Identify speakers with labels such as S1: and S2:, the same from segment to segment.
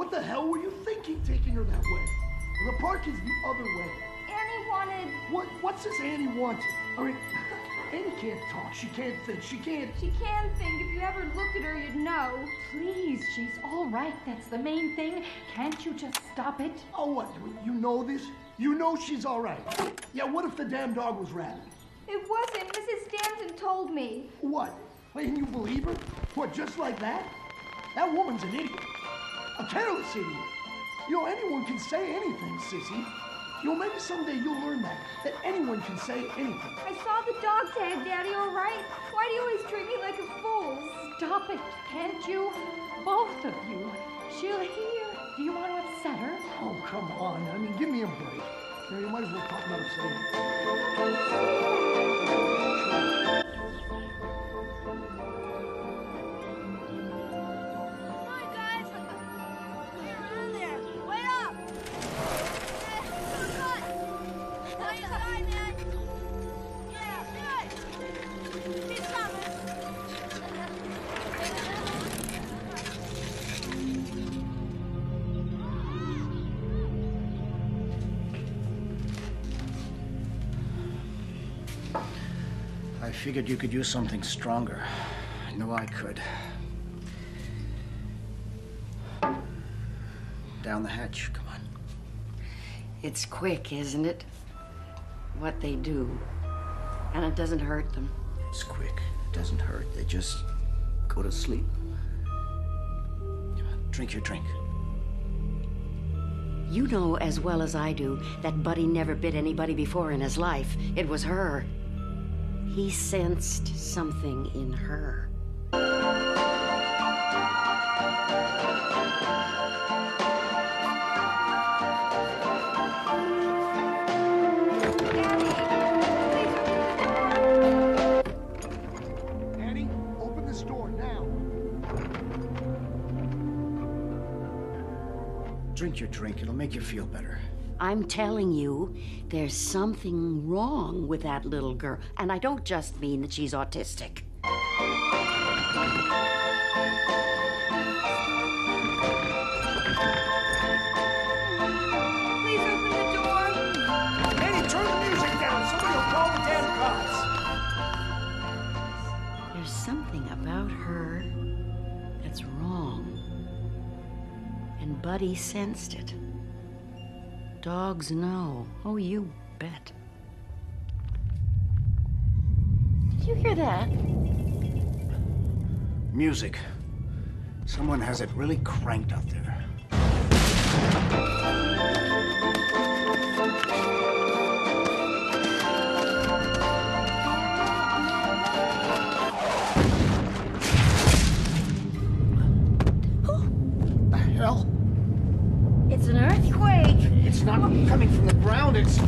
S1: What the hell were you thinking taking her that way? The park is the other way.
S2: Annie wanted...
S1: What's this Annie wanted? I mean, Annie can't talk. She can't think. She can't...
S2: She can think. If you ever looked at her, you'd know.
S3: Please, she's all right. That's the main thing. Can't you just stop it?
S1: Oh, what? You know this? You know she's all right. Yeah, what if the damn dog was rabid?
S2: It wasn't. Mrs. Stanton told me.
S1: What? Wait, and you believe her? What, just like that? That woman's an idiot. A careless idiot. You know, anyone can say anything, sissy. You know, maybe someday you'll learn that anyone can say anything.
S2: I saw the dog tag, Daddy, all right? Why do you always treat me like a fool?
S3: Stop it, can't you? Both of you. She'll hear. Do you want to upset her?
S1: Oh, come on. I mean, give me a break. You know, you might as well talk about it
S4: I figured you could use something stronger. I knew I could. Down the hatch, come on.
S5: It's quick, isn't it? What they do. And it doesn't hurt them.
S4: It's quick. It doesn't hurt. They just go to sleep. Come on, drink your drink.
S5: You know as well as I do that Buddy never bit anybody before in his life. It was her. He sensed something in her.
S1: Annie, open this door now.
S4: Drink your drink. It'll make you feel better.
S5: I'm telling you, there's something wrong with that little girl. And I don't just mean that she's autistic.
S2: Please open the door.
S1: Annie, turn the music down. Somebody will call the damn cops.
S5: There's something about her that's wrong. And Buddy sensed it. Dogs know. Oh, you bet. Did you hear that?
S4: Music. Someone has it really cranked out there. The hell?
S5: It's an earthquake.
S4: It's not coming from the ground, it's...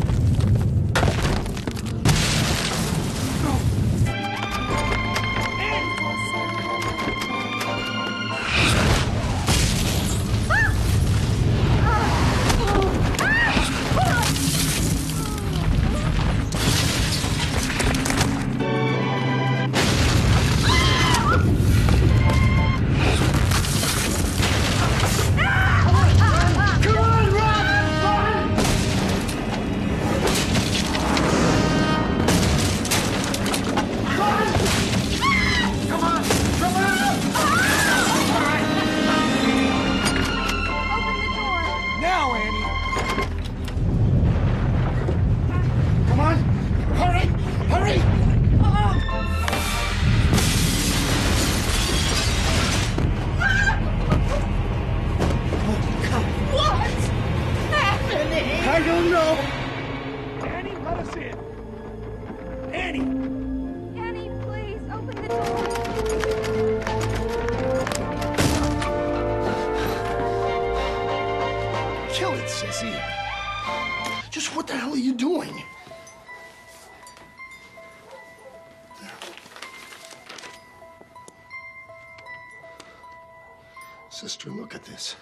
S4: I don't know.
S1: Annie, let us in. Annie!
S2: Annie, please, open the door.
S1: Kill it, sissy. Just what the hell are you doing? Sister, look at this.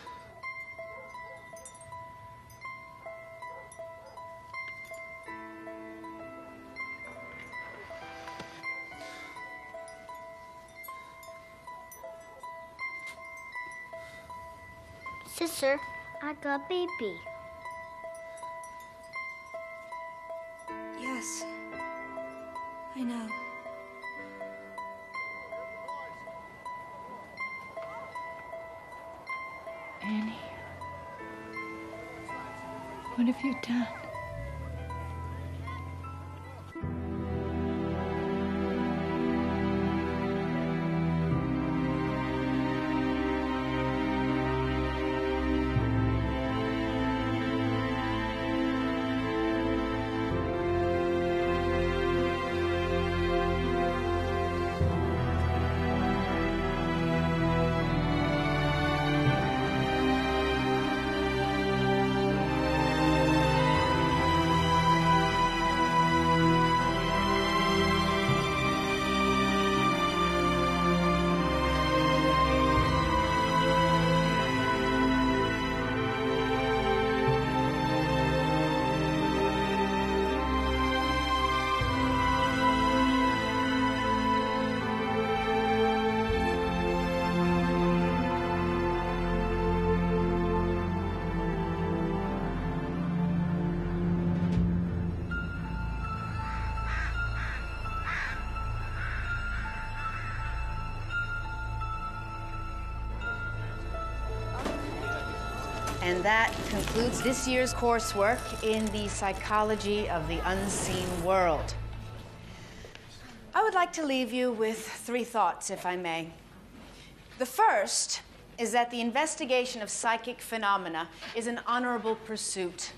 S6: Sister, I got baby.
S2: Yes. I know.
S3: Annie, what have you done?
S7: And that concludes this year's coursework in the psychology of the unseen world. I would like to leave you with 3 thoughts, if I may. The first is that the investigation of psychic phenomena is an honorable pursuit,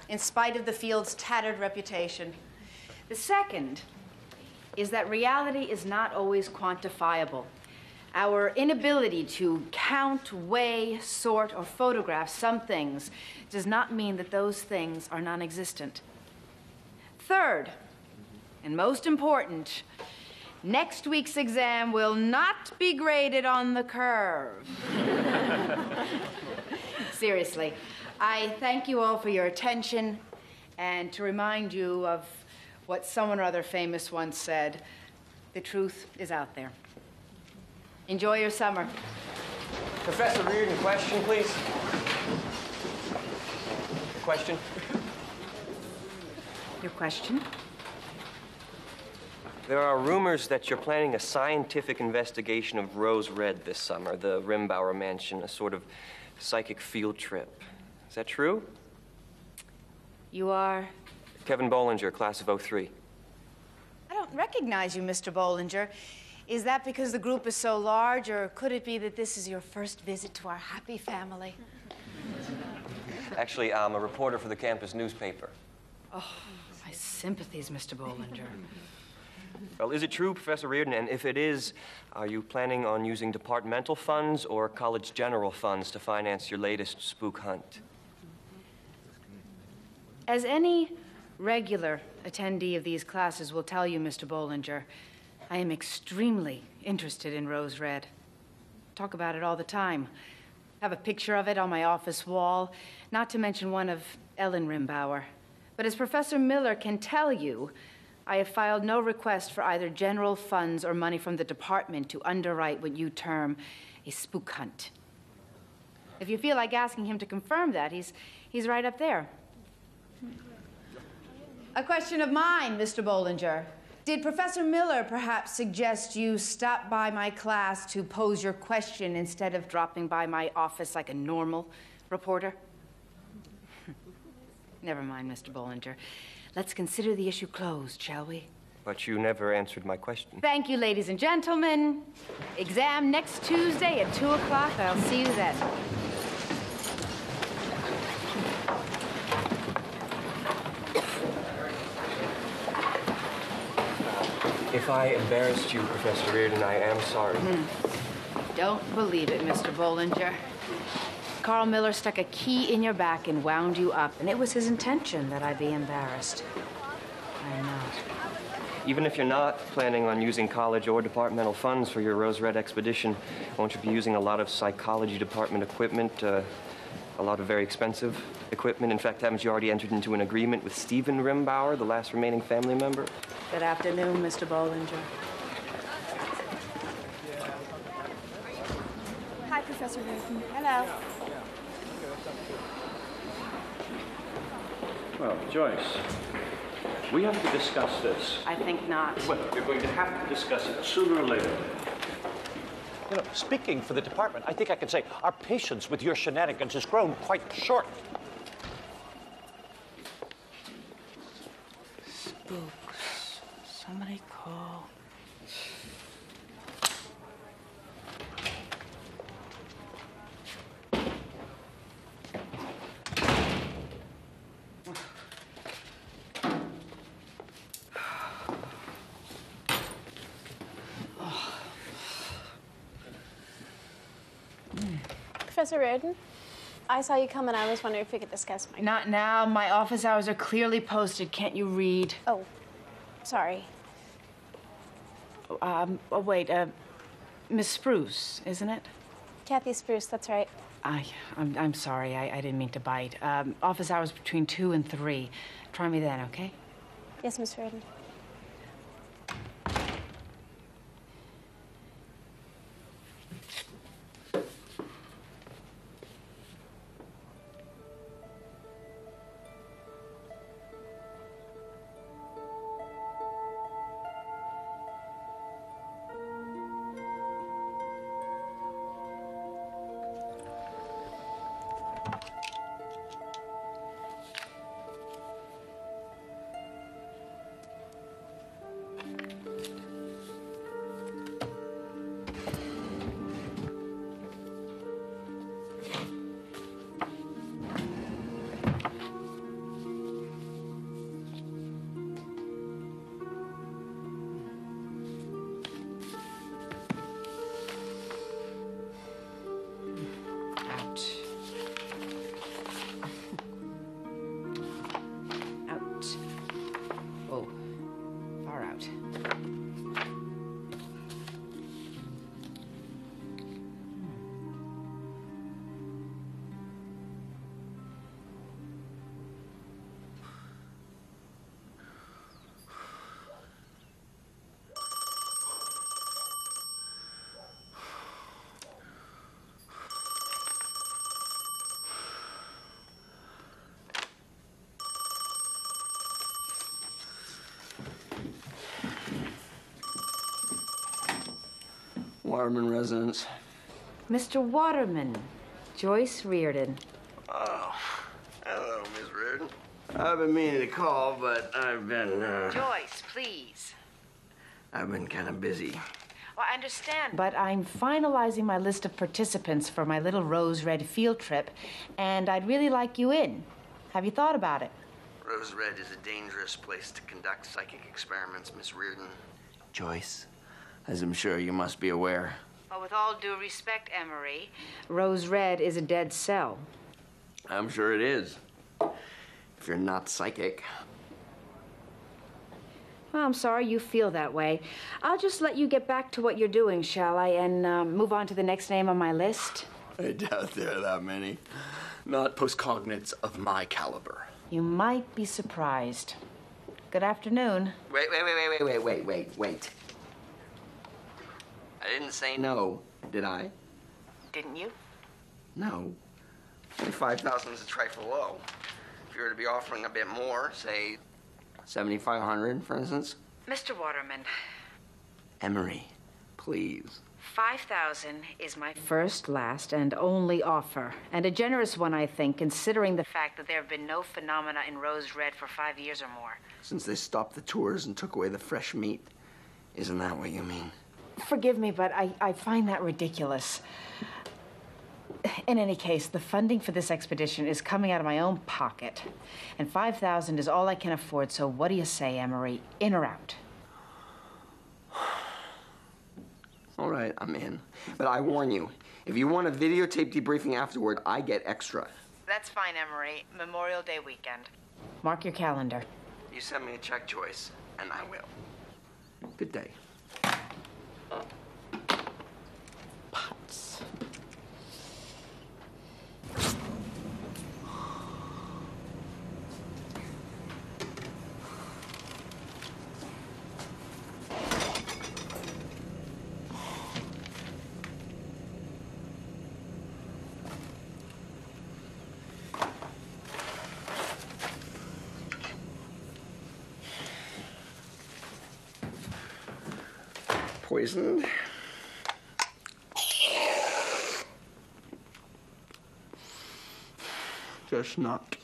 S7: in spite of the field's tattered reputation. The second is that reality is not always quantifiable. Our inability to count, weigh, sort, or photograph some things does not mean that those things are non-existent. Third, and most important, next week's exam will not be graded on the curve. Seriously, I thank you all for your attention, and to remind you of what someone or other famous once said, the truth is out there. Enjoy your summer.
S8: Professor Reardon, question, please. Question?
S7: Your question?
S8: There are rumors that you're planning a scientific investigation of Rose Red this summer, the Rimbauer Mansion, a sort of psychic field trip. Is that true?
S7: You are?
S8: Kevin Bollinger, class of '03.
S7: I don't recognize you, Mr. Bollinger. Is that because the group is so large, or could it be that this is your first visit to our happy family?
S8: Actually, I'm a reporter for the campus newspaper.
S7: Oh, my sympathies, Mr. Bollinger.
S8: Well, is it true, Professor Reardon? And if it is, are you planning on using departmental funds or college general funds to finance your latest spook hunt?
S7: As any regular attendee of these classes will tell you, Mr. Bollinger, I am extremely interested in Rose Red. Talk about it all the time. Have a picture of it on my office wall, not to mention one of Ellen Rimbauer. But as Professor Miller can tell you, I have filed no request for either general funds or money from the department to underwrite what you term a spook hunt. If you feel like asking him to confirm that, he's right up there. A question of mine, Mr. Bollinger. Did Professor Miller perhaps suggest you stop by my class to pose your question instead of dropping by my office like a normal reporter? Never mind, Mr. Bollinger. Let's consider the issue closed, shall we?
S8: But you never answered my question.
S7: Thank you, ladies and gentlemen. Exam next Tuesday at 2 o'clock. I'll see you then.
S8: If I embarrassed you, Professor Reardon, I am sorry.
S7: Don't believe it, Mr. Bollinger. Carl Miller stuck a key in your back and wound you up, and it was his intention that I be embarrassed. I know.
S8: Even if you're not planning on using college or departmental funds for your Rose Red expedition, won't you be using a lot of psychology department equipment, a lot of very expensive equipment? In fact, haven't you already entered into an agreement with Stephen Rimbauer, the last remaining family member?
S7: Good afternoon, Mr. Bollinger.
S2: Hi, Professor Reardon.
S7: Hello.
S9: Well, Joyce, we have to discuss this.
S7: I think not.
S9: Well, we're going to have to discuss it sooner or later.
S10: You know, speaking for the department, I think I can say our patience with your shenanigans has grown quite short.
S7: Spooks. Somebody call.
S11: Professor Reardon, I saw you come and I was wondering if we could discuss my...
S7: Not now. My office hours are clearly posted. Can't you read?
S11: Oh, sorry.
S7: Wait, Miss Spruce, isn't it?
S11: Kathy Spruce, that's right.
S7: I'm sorry. I didn't mean to bite. Office hours between 2 and 3. Try me then, okay?
S11: Yes, Miss Reardon.
S4: Waterman residence.
S7: Mr. Waterman, Joyce Reardon.
S4: Oh, hello, Miss Reardon. I've been meaning to call, but I've been,
S7: Joyce, please.
S4: I've been kind of busy.
S7: Well, I understand. But I'm finalizing my list of participants for my little Rose Red field trip, and I'd really like you in. Have you thought about it?
S4: Rose Red is a dangerous place to conduct psychic experiments, Miss Reardon. Joyce, as I'm sure you must be aware.
S7: Well, with all due respect, Emery, Rose Red is a dead cell.
S4: I'm sure it is. If you're not psychic.
S7: Well, I'm sorry you feel that way. I'll just let you get back to what you're doing, shall I, and move on to the next name on my list?
S4: I doubt there are that many. Not postcognates of my caliber.
S7: You might be surprised. Good afternoon.
S4: Wait. I didn't say no, did I?
S7: Didn't you?
S4: No. 5,000 is a trifle low. If you were to be offering a bit more, say 7,500, for instance.
S7: Mr. Waterman.
S4: Emery, please.
S7: 5,000 is my first, last, and only offer. And a generous one, I think, considering the fact that there have been no phenomena in Rose Red for 5 years or more.
S4: Since they stopped the tours and took away the fresh meat. Isn't that what you mean?
S7: Forgive me, but I find that ridiculous. In any case, the funding for this expedition is coming out of my own pocket. And 5,000 is all I can afford, so what do you say, Emery? In or out?
S4: All right, I'm in. But I warn you, if you want a videotape debriefing afterward, I get extra.
S7: That's fine, Emery. Memorial Day weekend. Mark your calendar.
S4: You send me a check, Joyce, and I will. Good day.
S7: Pots.
S4: poisoned. Just not.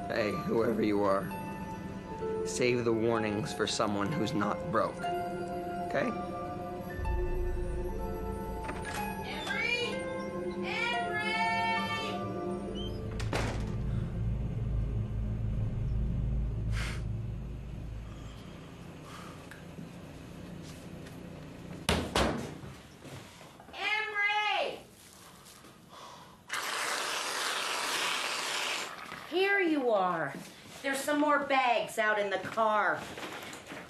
S4: Hey, whoever you are, save the warnings for someone who's not broke, okay?
S5: Here you are. There's some more bags out in the car.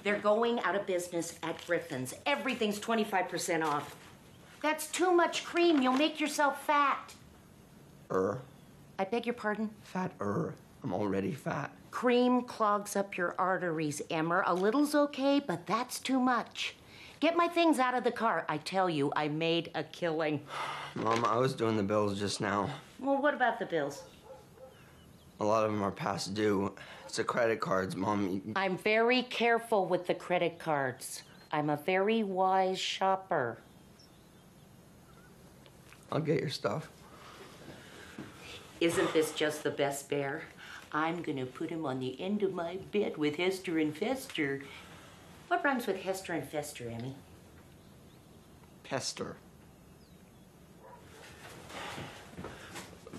S5: They're going out of business at Griffin's. Everything's 25% off. That's too much cream. You'll make yourself fat. I beg your pardon?
S4: Fat-er. I'm already fat.
S5: Cream clogs up your arteries, Emmer. A little's okay, but that's too much. Get my things out of the car. I tell you, I made a killing.
S4: Mom, I was doing the bills just now.
S5: Well, what about the bills?
S4: A lot of them are past due. It's the credit cards, Mom.
S5: I'm very careful with the credit cards. I'm a very wise shopper.
S4: I'll get your stuff.
S5: Isn't this just the best bear? I'm gonna put him on the end of my bed with Hester and Fester. What rhymes with Hester and Fester, Emmy?
S4: Pester.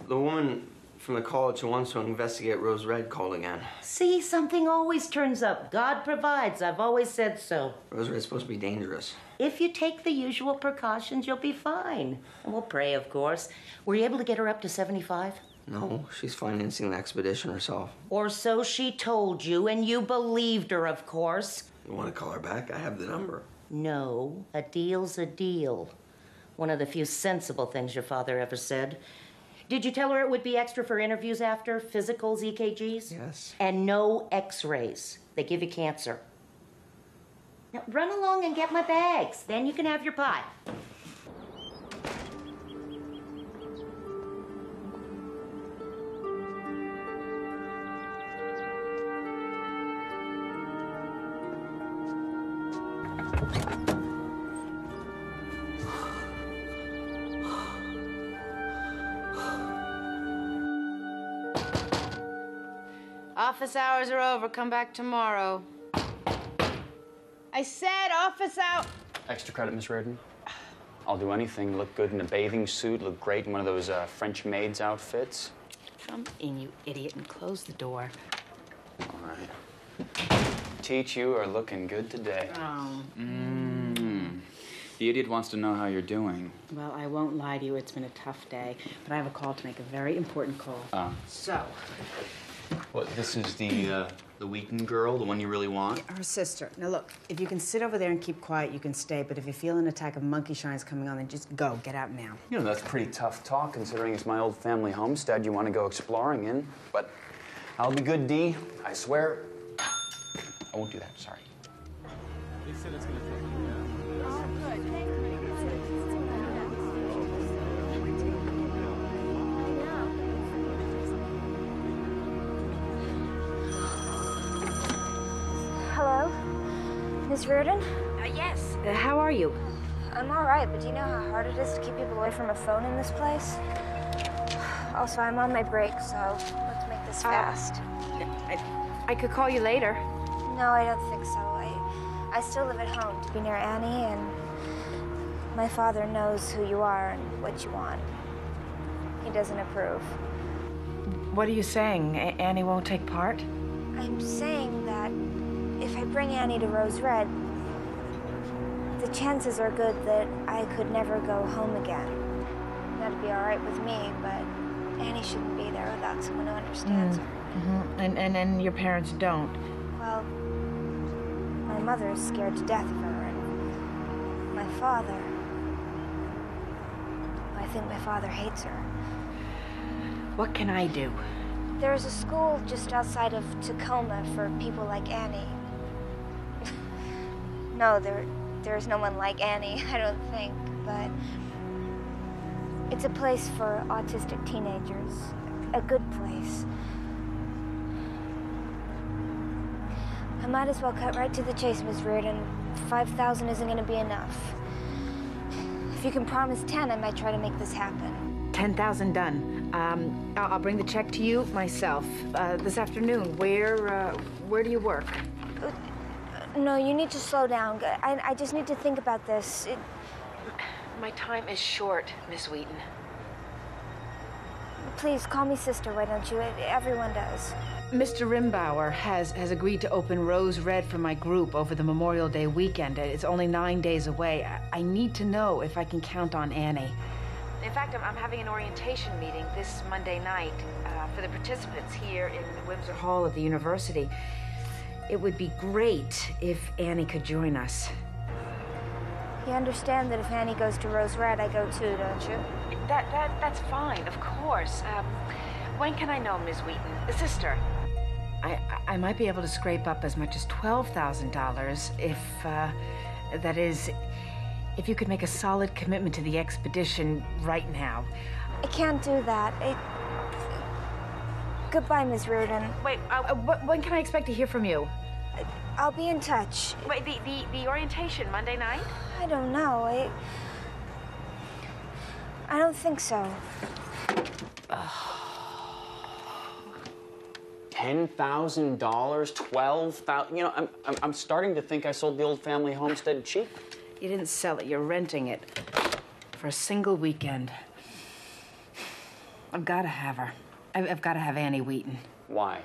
S4: The woman from the college who wants to investigate Rose Red called again.
S5: See, something always turns up. God provides. I've always said so.
S4: Rose Red's supposed to be dangerous.
S5: If you take the usual precautions, you'll be fine. And we'll pray, of course. Were you able to get her up to 75?
S4: No, she's financing the expedition herself.
S5: Or so she told you, and you believed her, of course.
S4: You want to call her back? I have the number.
S5: No, a deal's a deal. One of the few sensible things your father ever said. Did you tell her it would be extra for interviews after? Physicals, EKGs?
S4: Yes.
S5: And no x-rays. They give you cancer. Now, run along and get my bags. Then you can have your pie.
S7: Office hours are over. Come back tomorrow. I said office hour.
S12: Extra credit, Miss Reardon. I'll do anything. Look good in a bathing suit. Look great in one of those French maid's outfits.
S5: Come in, you idiot, and close the door.
S12: All right. Teach, you are looking good today.
S7: Oh.
S12: The idiot wants to know how you're doing.
S7: Well, I won't lie to you. It's been a tough day, but I have a call to make, a very important call. So.
S12: What, this is the Wheaton girl, the one you really want?
S7: Her sister. Now, look, if you can sit over there and keep quiet, you can stay. But if you feel an attack of monkey shines coming on, then just go. Get out now.
S12: You know, that's pretty tough talk, considering it's my old family homestead you want to go exploring in. But I'll be good, Dee. I swear. I won't do that. Sorry.
S13: They said it's going to take you.
S2: Hello? Miss Reardon?
S5: Yes. How are you?
S2: I'm all right, but do you know how hard it is to keep people away from a phone in this place? Also, I'm on my break, so let's make this fast.
S3: I could call you later.
S2: No, I don't think so. I still live at home to be near Annie, and my father knows who you are and what you want. He doesn't approve.
S3: What are you saying? Annie won't take part?
S2: I'm saying that if I bring Annie to Rose Red, the chances are good that I could never go home again. That'd be all right with me, but Annie shouldn't be there without someone who understands her.
S3: Mm-hmm. And your parents don't?
S2: Well, my mother is scared to death of her, and my father... I think my father hates her.
S5: What can I do?
S2: There's a school just outside of Tacoma for people like Annie. No, there's no one like Annie, I don't think, but it's a place for autistic teenagers. A good place. I might as well cut right to the chase, Miss Reardon. 5,000 isn't gonna be enough. If you can promise 10, I might try to make this happen.
S7: 10,000 done. I'll bring the check to you myself this afternoon. Where do you work?
S2: No, you need to slow down. I just need to think about this.
S7: My time is short, Miss Wheaton.
S2: Please, call me sister, why don't you? Everyone does.
S7: Mr. Rimbauer has agreed to open Rose Red for my group over the Memorial Day weekend. It's only 9 days away. I need to know if I can count on Annie. In fact, I'm having an orientation meeting this Monday night for the participants here in the Windsor Hall of the university. It would be great if Annie could join us.
S2: You understand that if Annie goes to Rose Red, I go too, don't you?
S7: That's fine, of course. When can I know, Ms. Wheaton? Sister, I might be able to scrape up as much as $12,000 if, that is, if you could make a solid commitment to the expedition right now.
S2: I can't do that. Goodbye, Ms. Reardon.
S7: Wait, when can I expect to hear from you?
S2: I'll be in touch.
S7: Wait, the orientation, Monday night?
S2: I don't know. I don't think so.
S12: $10,000, $12,000. You know, I'm starting to think I sold the old family homestead cheap.
S7: You didn't sell it. You're renting it for a single weekend. I've got to have her. I've got to have Annie Wheaton.
S12: Why?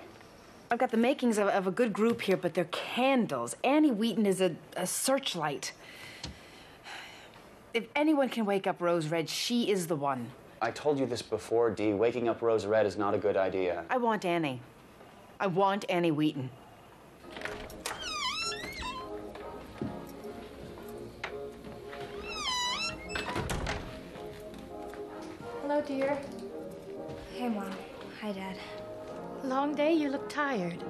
S7: I've got the makings of a good group here, but they're candles. Annie Wheaton is a searchlight. If anyone can wake up Rose Red, she is the one.
S12: I told you this before, Dee. Waking up Rose Red is not a good idea.
S7: I want Annie. I want Annie Wheaton.
S3: Hello, dear.
S2: Hey, Mom. Hi, Dad.
S3: Long day? You look tired.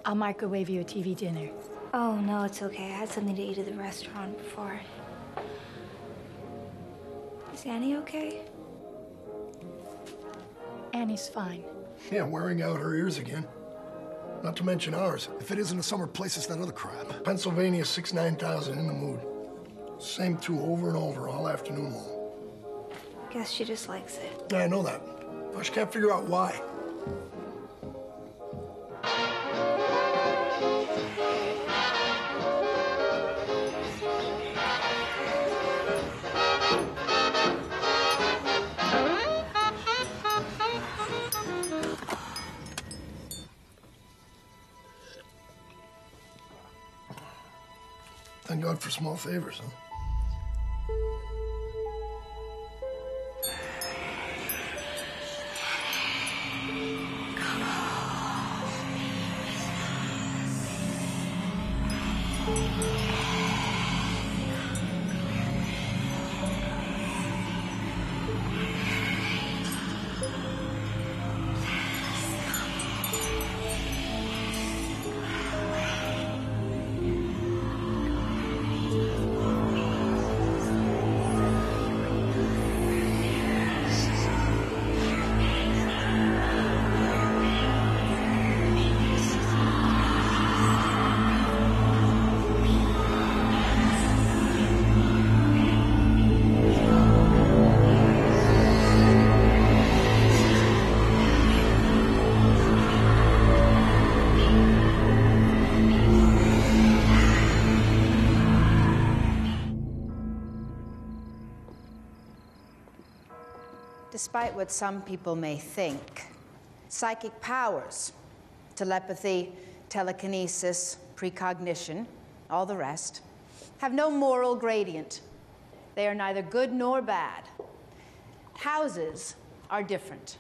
S3: I'll microwave you a TV dinner.
S2: Oh, no, it's okay. I had something to eat at the restaurant before. Is Annie okay?
S3: Annie's fine.
S1: Yeah, wearing out her ears again. Not to mention ours. If it isn't a summer place, it's that other crap. Pennsylvania 6-9,000 in the mood. Same two over and over all afternoon long.
S2: Guess she just likes it.
S1: Yeah, I know that. I just can't figure out why. Thank God for small favors, huh?
S7: Despite what some people may think, psychic powers, telepathy, telekinesis, precognition, all the rest, have no moral gradient. They are neither good nor bad. Houses are different.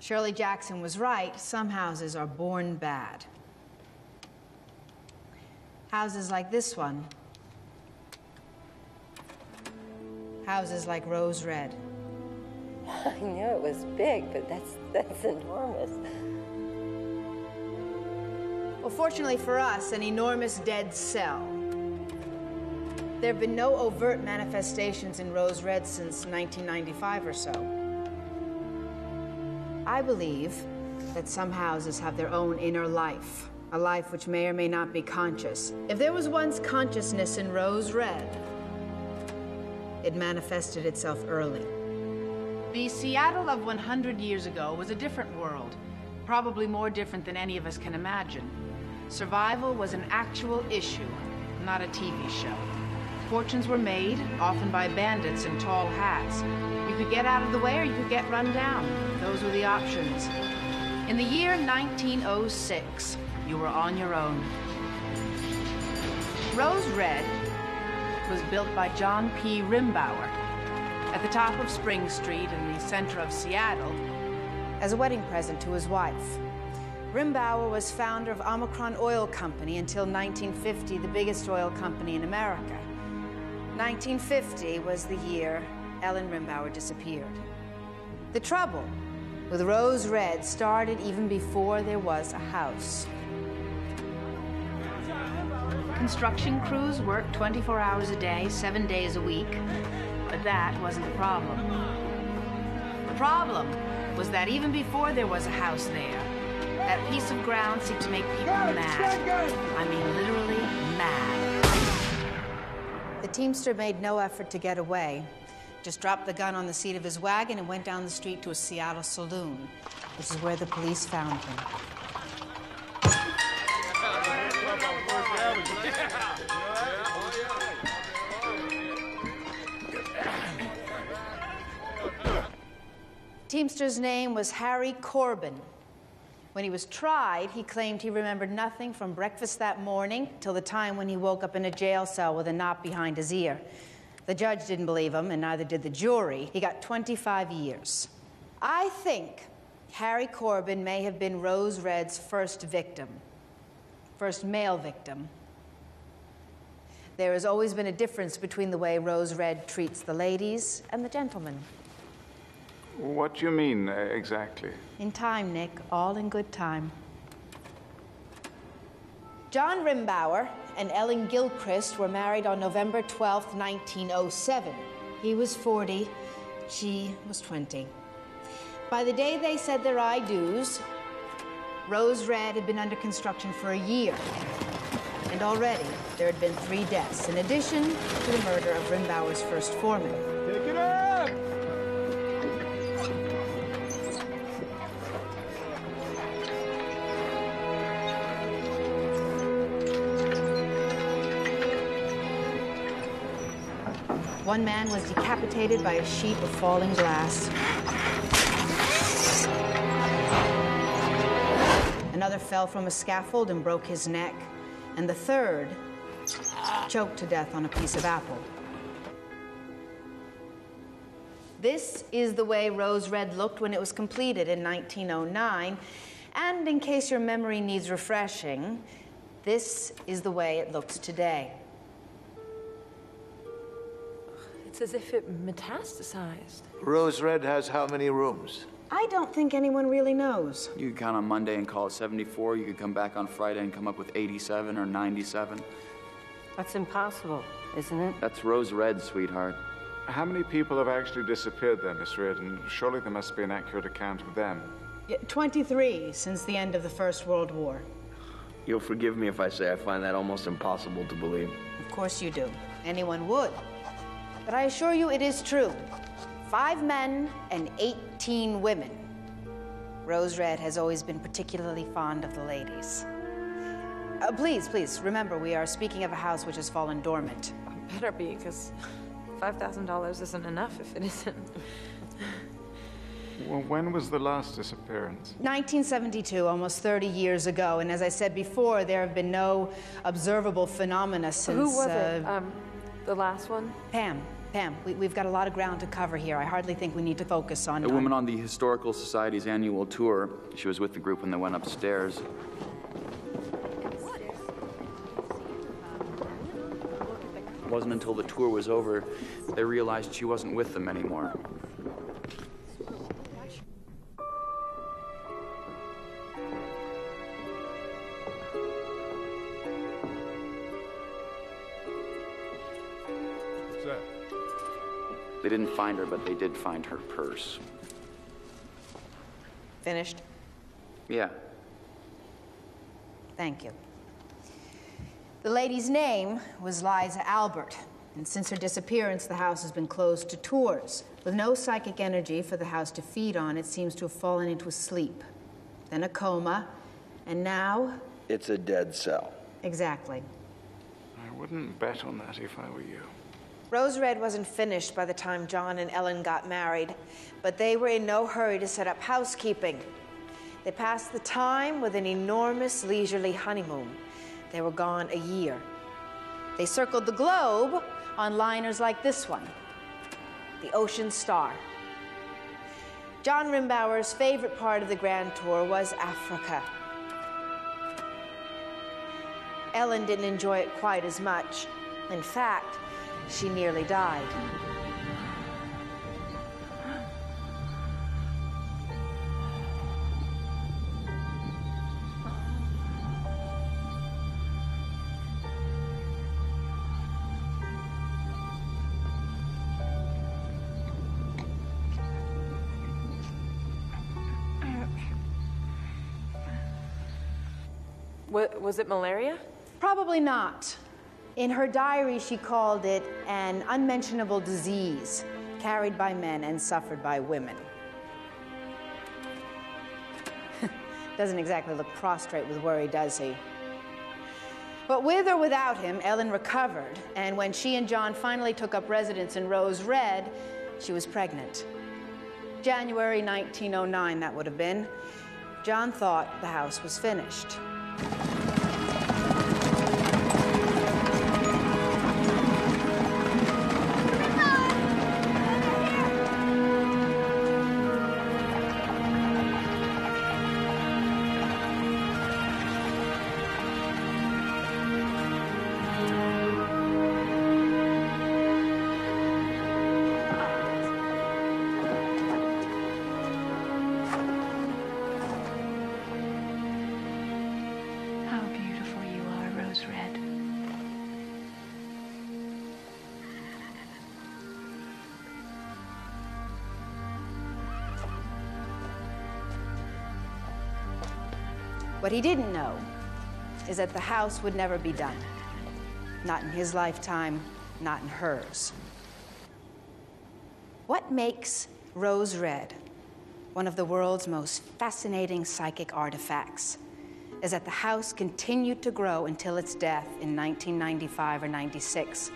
S7: Shirley Jackson was right. Some houses are born bad. Houses like this one. Houses like Rose Red.
S14: I knew it was big, but that's enormous.
S7: Well, fortunately for us, an enormous dead cell. There have been no overt manifestations in Rose Red since 1995 or so. I believe that some houses have their own inner life, a life which may or may not be conscious. If there was once consciousness in Rose Red, it manifested itself early. The Seattle of 100 years ago was a different world, probably more different than any of us can imagine. Survival was an actual issue, not a TV show. Fortunes were made, often by bandits in tall hats. You could get out of the way or you could get run down. Those were the options. In the year 1906, you were on your own. Rose Red was built by John P. Rimbauer at the top of Spring Street in the center of Seattle as a wedding present to his wife. Rimbauer was founder of Omicron Oil Company until 1950, the biggest oil company in America. 1950 was the year Ellen Rimbauer disappeared. The trouble with Rose Red started even before there was a house. Construction crews worked 24 hours a day, 7 days a week, but that wasn't the problem. The problem was that even before there was a house there, that piece of ground seemed to make people mad. I mean, literally mad. The Teamster made no effort to get away. Just dropped the gun on the seat of his wagon and went down the street to a Seattle saloon. This is where the police found him. Teamster's name was Harry Corbin. When he was tried, he claimed he remembered nothing from breakfast that morning till the time when he woke up in a jail cell with a knot behind his ear. The judge didn't believe him, and neither did the jury. He got 25 years. I think Harry Corbin may have been Rose Red's first victim, first male victim. There has always been a difference between the way Rose Red treats the ladies and the gentlemen.
S13: What do you mean, exactly?
S7: In time, Nick, all in good time. John Rimbauer and Ellen Gilchrist were married on November 12th, 1907. He was 40, she was 20. By the day they said their I-do's, Rose Red had been under construction for a year. And already, there had been 3 deaths, in addition to the murder of Rimbauer's first foreman.
S13: Pick it up!
S7: One man was decapitated by a sheet of falling glass. Another fell from a scaffold and broke his neck. And the third choked to death on a piece of apple. This is the way Rose Red looked when it was completed in 1909. And in case your memory needs refreshing, this is the way it looks today.
S15: It's as if it metastasized.
S16: Rose Red has how many rooms?
S7: I don't think anyone really knows.
S12: You could count on Monday and call it 74. You could come back on Friday and come up with 87 or 97.
S14: That's impossible, isn't it?
S12: That's Rose Red, sweetheart.
S13: How many people have actually disappeared there, Miss Reardon? Surely there must be an accurate account of them.
S7: 23 since the end of the First World War.
S4: You'll forgive me if I say I find that almost impossible to believe.
S7: Of course you do. Anyone would. But I assure you it is true. 5 men and 18 women. Rose Red has always been particularly fond of the ladies. Please, remember, we are speaking of a house which has fallen dormant.
S15: Better be, because $5,000 isn't enough if it isn't.
S13: Well, when was the last disappearance?
S7: 1972, almost 30 years ago. And as I said before, there have been no observable phenomena since...
S15: Who was it? The last one?
S7: Pam, we've got a lot of ground to cover here. I hardly think we need to focus on...
S12: A woman on the Historical Society's annual tour. She was with the group when they went upstairs. It wasn't until the tour was over they realized she wasn't with them anymore.
S13: Sir.
S12: They didn't find her, but they did find her purse.
S17: Finished?
S12: Yeah.
S7: Thank you. The lady's name was Liza Albert, and since her disappearance, the house has been closed to tours. With no psychic energy for the house to feed on, it seems to have fallen into a sleep, then a coma, and now...
S16: It's a dead cell.
S7: Exactly.
S13: I wouldn't bet on that if I were you.
S17: Rose Red wasn't finished by the time John and Ellen got married, but they were in no hurry to set up housekeeping. They passed the time with an enormous leisurely honeymoon. They were gone a year. They circled the globe on liners like this one, the Ocean Star. John Rimbauer's favorite part of the grand tour was Africa. Ellen didn't enjoy it quite as much. In fact, she nearly died.
S15: Was it malaria?
S7: Probably not. In her diary, she called it an unmentionable disease carried by men and suffered by women. Doesn't exactly look prostrate with worry, does he? But with or without him, Ellen recovered, and when she and John finally took up residence in Rose Red, she was pregnant. January 1909, that would have been. John thought the house was finished. What he didn't know is that the house would never be done. Not in his lifetime, not in hers. What makes Rose Red one of the world's most fascinating psychic artifacts is that the house continued to grow until its death in 1995 or 96.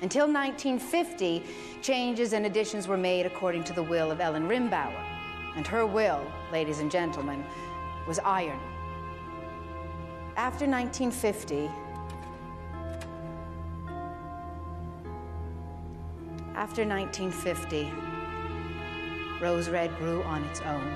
S7: Until 1950, changes and additions were made according to the will of Ellen Rimbauer. And her will, ladies and gentlemen, was iron. After 1950, Rose Red grew on its own.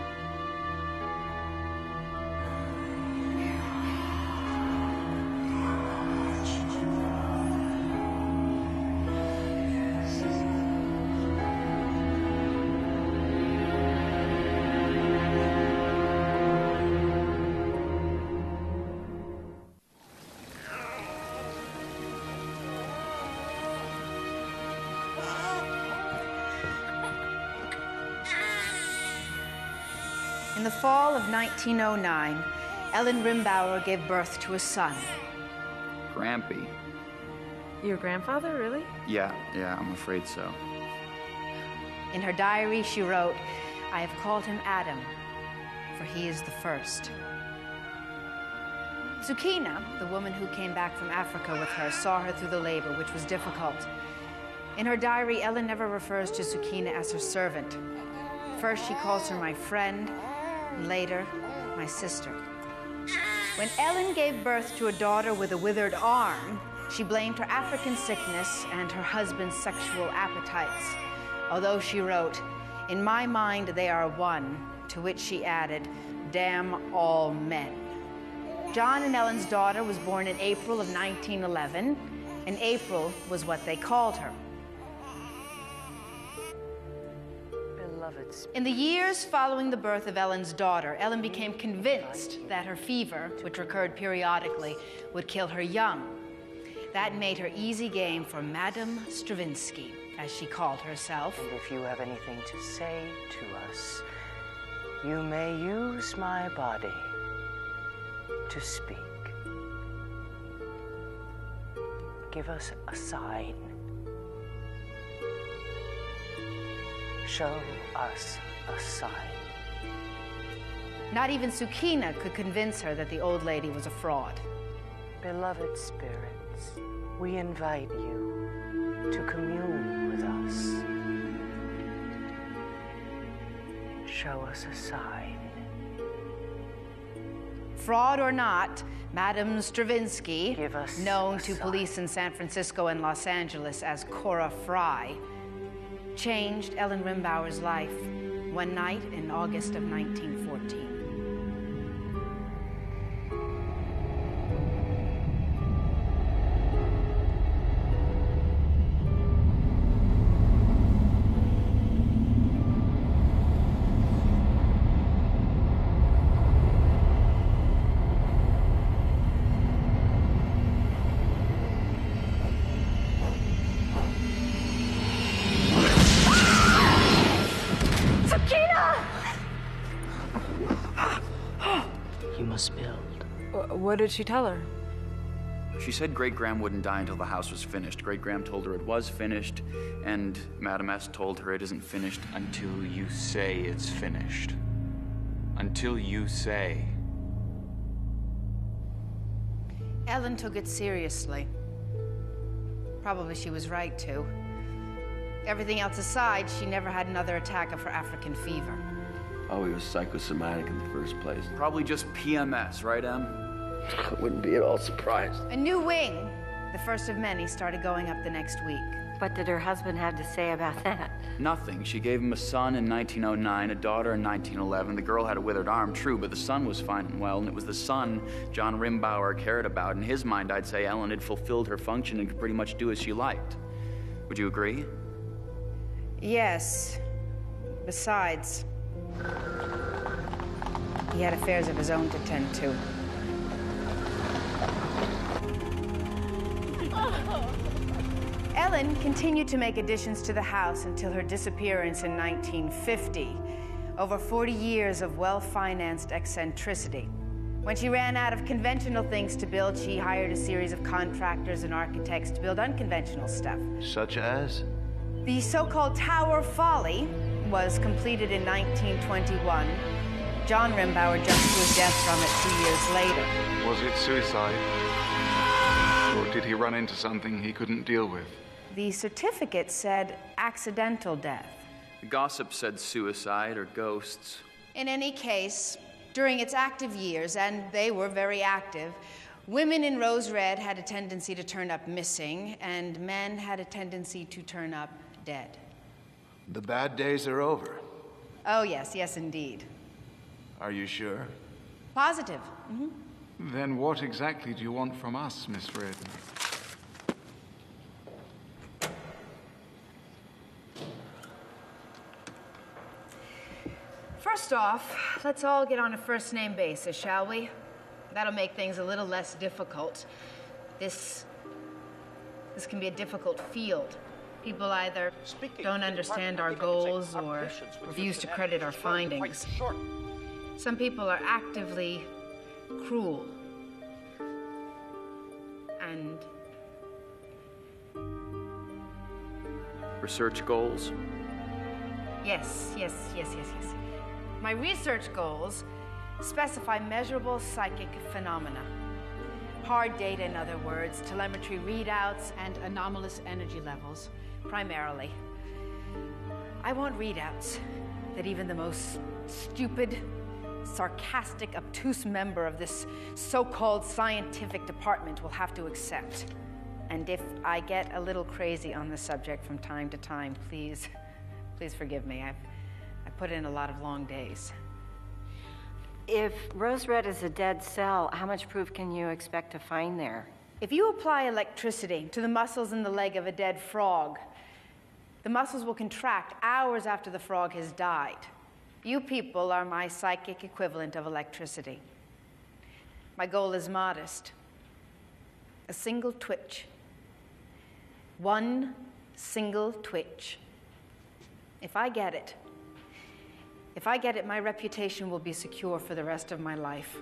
S7: In the fall of 1909, Ellen Rimbauer gave birth to a son.
S12: Grampy.
S15: Your grandfather, really?
S12: Yeah, I'm afraid so.
S7: In her diary, she wrote, "I have called him Adam, for he is the first." Sukina, the woman who came back from Africa with her, saw her through the labor, which was difficult. In her diary, Ellen never refers to Sukina as her servant. First, she calls her my friend, and later, my sister. When Ellen gave birth to a daughter with a withered arm, she blamed her African sickness and her husband's sexual appetites. Although she wrote, "In my mind they are one," to which she added, "Damn all men." John and Ellen's daughter was born in April of 1911, and April was what they called her. In the years following the birth of Ellen's daughter, Ellen became convinced that her fever, which recurred periodically, would kill her young. That made her easy game for Madame Stravinsky, as she called herself.
S18: And if you have anything to say to us, you may use my body to speak. Give us a sign. Show us a sign.
S7: Not even Sukina could convince her that the old lady was a fraud.
S18: Beloved spirits, we invite you to commune with us. Show us a sign.
S7: Fraud or not, Madame Stravinsky,
S18: Give us
S7: known
S18: a
S7: to
S18: sign.
S7: police in San Francisco and Los Angeles as Cora Fry, changed Ellen Rimbauer's life one night in August of 1914.
S18: You must build.
S15: What did she tell her?
S12: She said Great Graham wouldn't die until the house was finished. Great Graham told her it was finished, and Madame S. told her it isn't finished.
S19: Until you say it's finished. Until you say.
S7: Ellen took it seriously. Probably she was right to. Everything else aside, she never had another attack of her African fever.
S20: Oh, he was psychosomatic in the first place.
S12: Probably just PMS, right, Em?
S20: I wouldn't be at all surprised.
S7: A new wing, the first of many, started going up the next week.
S14: What did her husband have to say about that?
S12: Nothing. She gave him a son in 1909, a daughter in 1911. The girl had a withered arm, true, but the son was fine and well, and it was the son John Rimbauer cared about. In his mind, I'd say Ellen had fulfilled her function and could pretty much do as she liked. Would you agree?
S7: Yes. Besides, he had affairs of his own to tend to. Ellen continued to make additions to the house until her disappearance in 1950. Over 40 years of well-financed eccentricity. When she ran out of conventional things to build, she hired a series of contractors and architects to build unconventional stuff.
S16: Such as?
S7: The so-called Tower Folly was completed in 1921. John Rimbauer jumped to his death from it 2 years later.
S13: Was it suicide? Or did he run into something he couldn't deal with?
S7: The certificate said accidental death.
S12: The gossip said suicide or ghosts.
S7: In any case, during its active years, and they were very active, women in Rose Red had a tendency to turn up missing, and men had a tendency to turn up dead.
S16: The bad days are over.
S7: Oh, yes, yes, indeed.
S16: Are you sure?
S7: Positive.
S13: Then what exactly do you want from us, Miss Reardon?
S7: First off, let's all get on a first-name basis, shall we? That'll make things a little less difficult. This can be a difficult field. People either don't understand our goals or refuse to credit our findings. Some people are actively cruel. And
S12: Research goals?
S7: yes. My research goals specify measurable psychic phenomena. Hard data, in other words, telemetry readouts, and anomalous energy levels, primarily. I want readouts that even the most stupid, sarcastic, obtuse member of this so-called scientific department will have to accept. And if I get a little crazy on the subject from time to time, please forgive me. I put in a lot of long days.
S14: If Rose Red is a dead cell, how much proof can you expect to find there?
S7: If you apply electricity to the muscles in the leg of a dead frog, the muscles will contract hours after the frog has died. You people are my psychic equivalent of electricity. My goal is modest. A single twitch One single twitch. If I get it, my reputation will be secure for the rest of my life.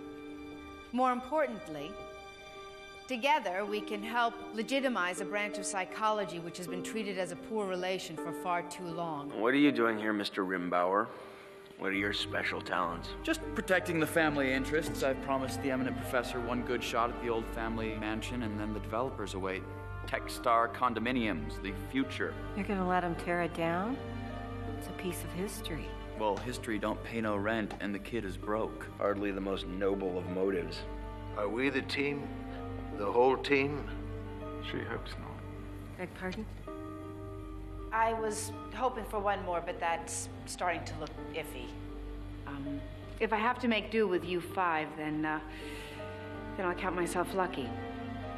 S7: More importantly, together we can help legitimize a branch of psychology which has been treated as a poor relation for far too long.
S20: What are you doing here, Mr. Rimbauer? What are your special talents?
S12: Just protecting the family interests. I've promised the eminent professor one good shot at the old family mansion, and then the developers await. Techstar condominiums, the future.
S14: You're gonna let him tear it down? It's a piece of history.
S12: Well, history don't pay no rent, and the kid is broke.
S20: Hardly the most noble of motives.
S16: Are we the team? The whole team?
S13: She hopes not.
S14: Beg pardon?
S7: I was hoping for one more, but that's starting to look iffy. If I have to make do with you five, then I'll count myself lucky.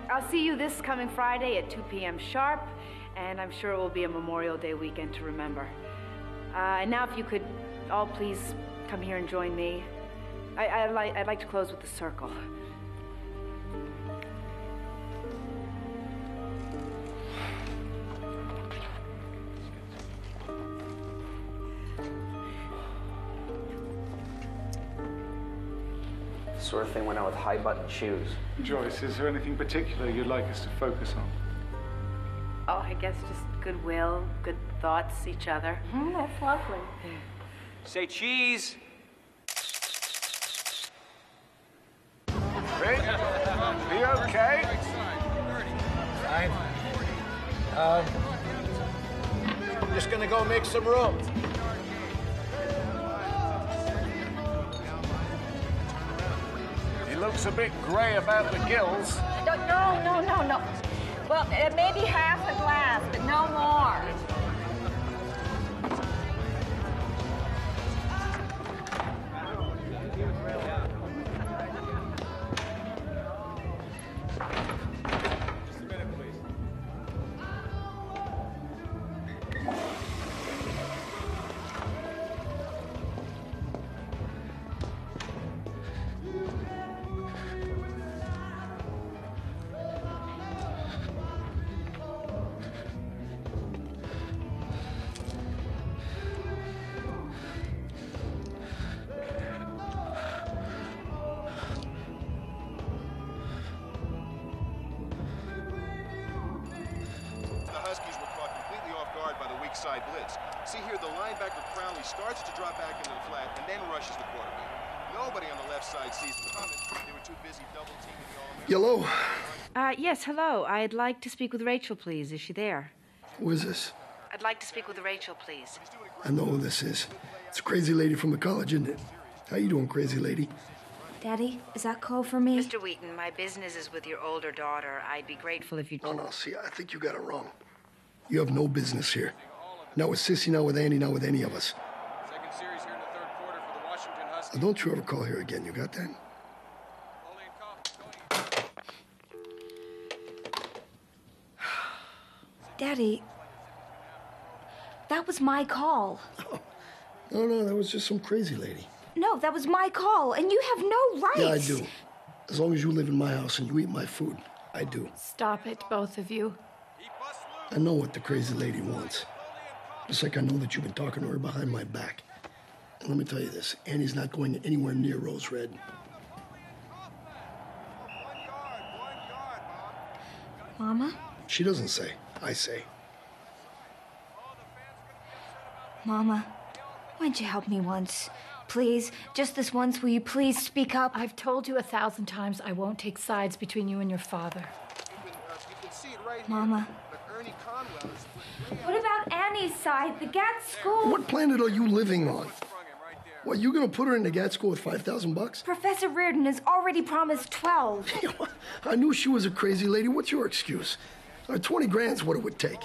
S7: I'll see you this coming Friday at 2 p.m. sharp, and I'm sure it will be a Memorial Day weekend to remember. And now if you could all please come here and join me. I'd like to close with the circle.
S8: Sort of thing went out with high button shoes.
S13: Joyce, is there anything particular you'd like us to focus on?
S7: Oh, I guess just goodwill, good thoughts, each other.
S3: That's lovely.
S10: Say cheese.
S16: Rick, are you okay?
S21: Fine. I'm just gonna go make some room.
S16: He looks a bit gray about the gills.
S3: No. Well, maybe half a glass, but no more.
S22: Side blitz. See here, the linebacker Crowley starts to drop back into the flat and then rushes the quarterback. Nobody on the left side sees him coming. They were too busy double teaming the All-American.
S1: Hello?
S7: Yes, hello. I'd like to speak with Rachel, please. Is she there?
S1: Who is this?
S7: I'd like to speak with Rachel, please.
S1: I know who this is. It's a crazy lady from the college, isn't it? How you doing, crazy lady?
S2: Daddy, is that call for me?
S7: Mr. Wheaton, my business is with your older daughter. I'd be grateful if you'd...
S1: No, see, I think you got it wrong. You have no business here. Not with Sissy, not with Andy, not with any of us.
S22: Second series here in the third quarter for the Washington Huskies.
S1: Don't you ever call here again, you got that?
S2: Daddy, that was my call.
S1: No, that was just some crazy lady.
S2: No, that was my call, and you have no rights.
S1: Yeah, I do. As long as you live in my house and you eat my food, I do.
S3: Stop it, both of you.
S1: I know what the crazy lady wants. Just like I know that you've been talking to her behind my back. And let me tell you this, Annie's not going anywhere near Rose Red.
S2: Mama?
S1: She doesn't say, I say.
S2: Mama, why don't you help me once? Please, just this once, will you please speak up?
S3: I've told you 1,000 times I won't take sides between you and your father.
S2: Mama. What about Annie's side, the GAT school?
S1: What planet are you living on? What, you gonna put her in the GAT school with $5,000?
S2: Professor Reardon has already promised 12.
S1: I knew she was a crazy lady. What's your excuse? 20 grand's what it would take.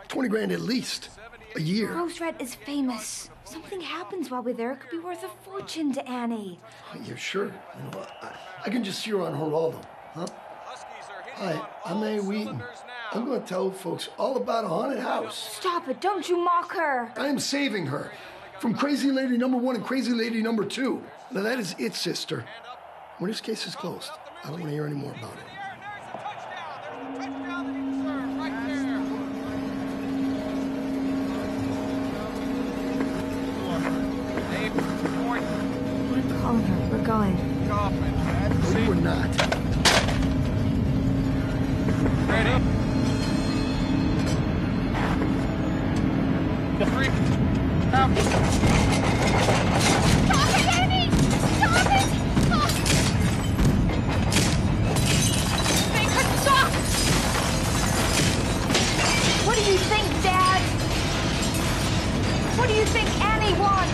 S1: 20 grand at least. A year.
S2: Rose Red is famous. Something happens while we're there. It could be worth a fortune to Annie.
S1: You're sure? You know, I can just see her on Geraldo, huh? Hi, I'm A. Wheaton. I'm going to tell folks all about a haunted house.
S2: Stop it. Don't you mock her.
S1: I am saving her from crazy lady number 1 and crazy lady number 2. Now, that is it, sister. When this case is closed, I don't want to hear any more about it. We were not.
S16: Ready. The three. Out.
S3: Stop it, Annie! Stop it! Oh. They could stop!
S2: What do you think, Dad? What do you think Annie wants?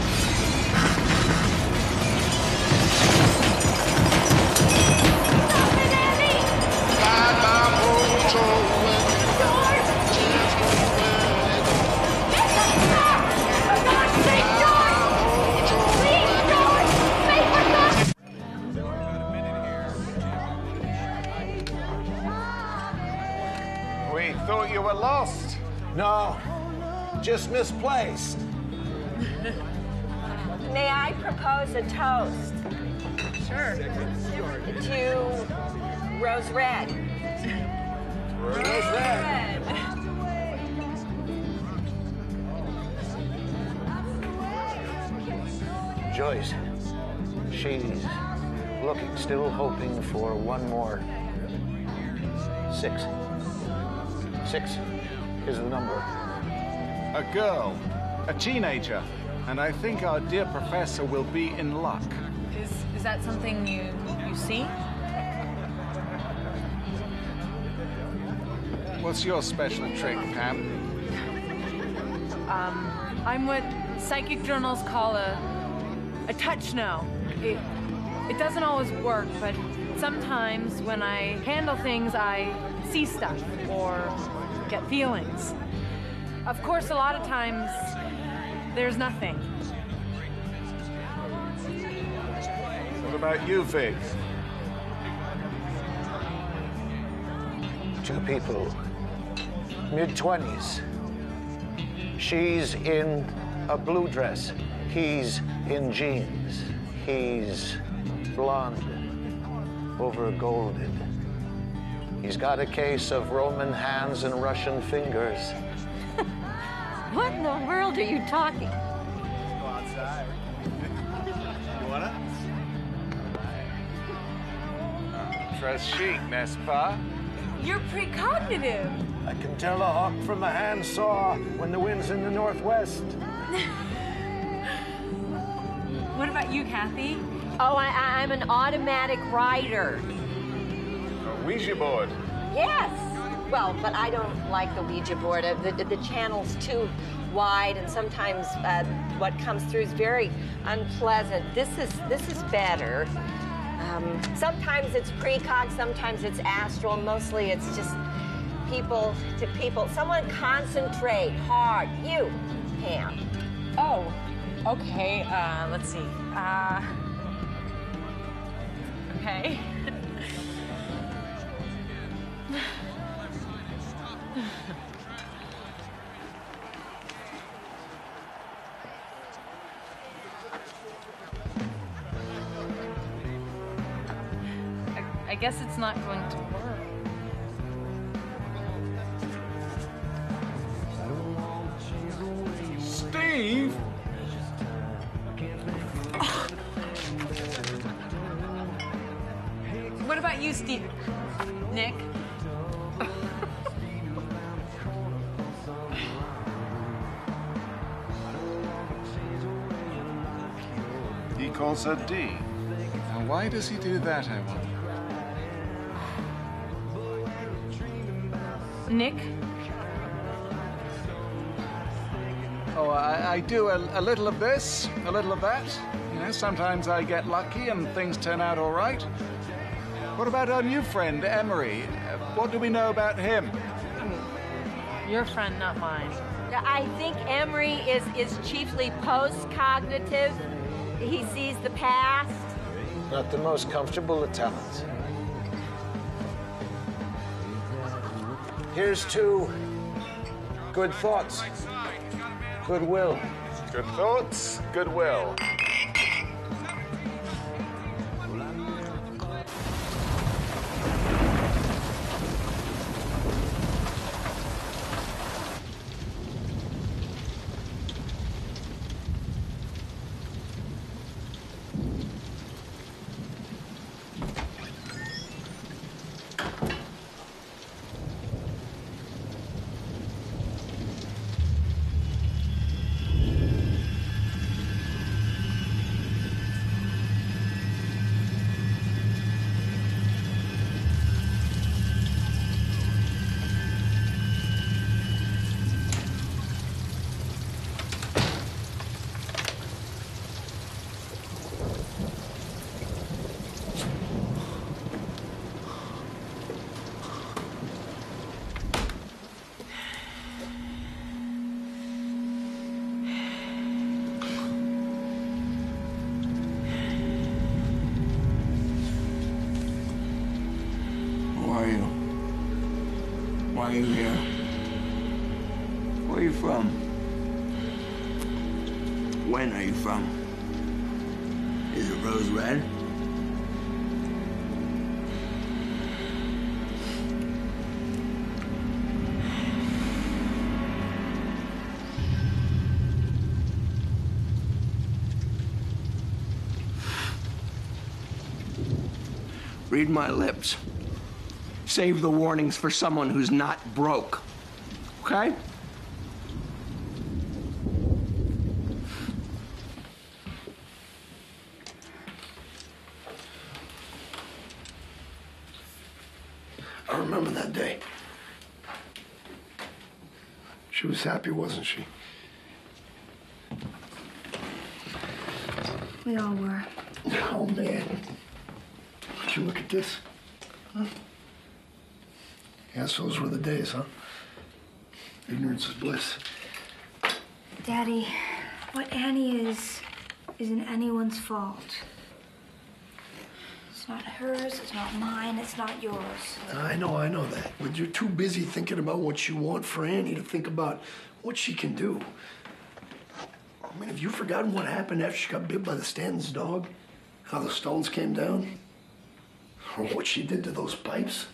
S3: Stop it, Annie! George! For God's sake, George! Please, George! Wait, for God's...
S21: We thought you were lost. No, just misplaced.
S14: May I propose a toast?
S15: Sure.
S14: To Rose Red.
S21: Rose Red. Joyce, she's looking, still hoping for one more. 6. 6 is the number.
S13: A girl, a teenager, and I think our dear professor will be in luck.
S15: Is that something you see?
S13: What's your special trick, Pam?
S15: I'm what psychic journals call a touch know. It doesn't always work, but sometimes when I handle things, I see stuff or get feelings. Of course, a lot of times, there's nothing.
S13: What about you, Vic?
S21: 2 people, mid-20s. She's in a blue dress. He's in jeans. He's blonde, over golded. He's got a case of Roman hands and Russian fingers.
S5: What in the world are you talking?
S21: Go outside. You wanna?
S13: Très chic, n'est-ce pas?
S15: You're precognitive.
S21: I can tell a hawk from a handsaw when the wind's in the northwest.
S15: What about you, Kathy?
S5: Oh, I'm an automatic writer.
S13: A Ouija board.
S5: Yes. Well, but I don't like the Ouija board. The channel's too wide, and sometimes what comes through is very unpleasant. This is better. Sometimes it's precog, sometimes it's astral. Mostly it's just people to people. Someone concentrate hard. You, Pam.
S15: Oh, okay. Let's see. Okay. I guess it's not going to work.
S13: Steve?
S15: What about you, Steve? Nick?
S13: He calls her D. Now, why does he do that, I wonder?
S15: Nick?
S13: Oh, I do a little of this, a little of that. You know, sometimes I get lucky and things turn out all right. What about our new friend, Emery? What do we know about him?
S15: Your friend, not mine.
S5: I think Emery is chiefly post-cognitive. He sees the past.
S21: Not the most comfortable of talents. Here's to good thoughts, goodwill.
S13: Good thoughts, goodwill.
S4: Why are you here? Where are you from? When are you from? Is it Rose Red? Read my lips. Save the warnings for someone who's not broke. Okay?
S1: I remember that day. She was happy, wasn't she?
S2: We all were.
S1: Oh, man. Would you look at this? Huh? Yes, those were the days, huh? Ignorance is bliss.
S2: Daddy, what Annie isn't anyone's fault. It's not hers, it's not mine, it's not yours.
S1: I know that. But you're too busy thinking about what you want for Annie to think about what she can do. I mean, have you forgotten what happened after she got bit by the Stanton's dog? How the stones came down? Or what she did to those pipes?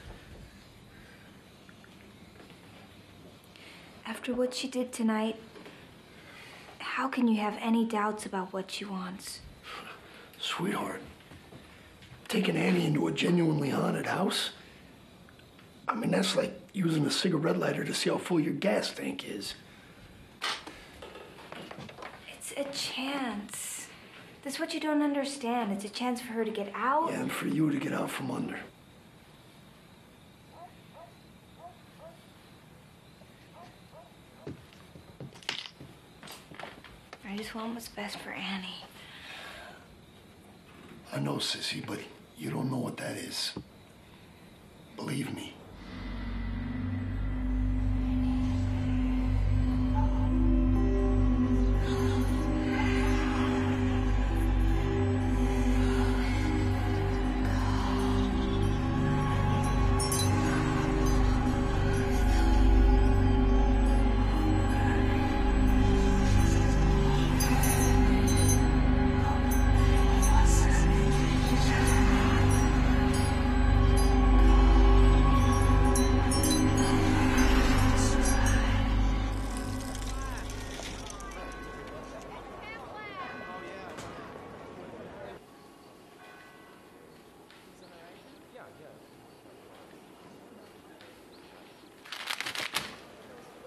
S2: After what she did tonight, how can you have any doubts about what she wants?
S1: Sweetheart, taking Annie into a genuinely haunted house? I mean, that's like using a cigarette lighter to see how full your gas tank is.
S2: It's a chance. That's what you don't understand. It's a chance for her to get out.
S1: Yeah, and for you to get out from under.
S2: I just want what's best for Annie.
S1: I know, Sissy, but you don't know what that is. Believe me.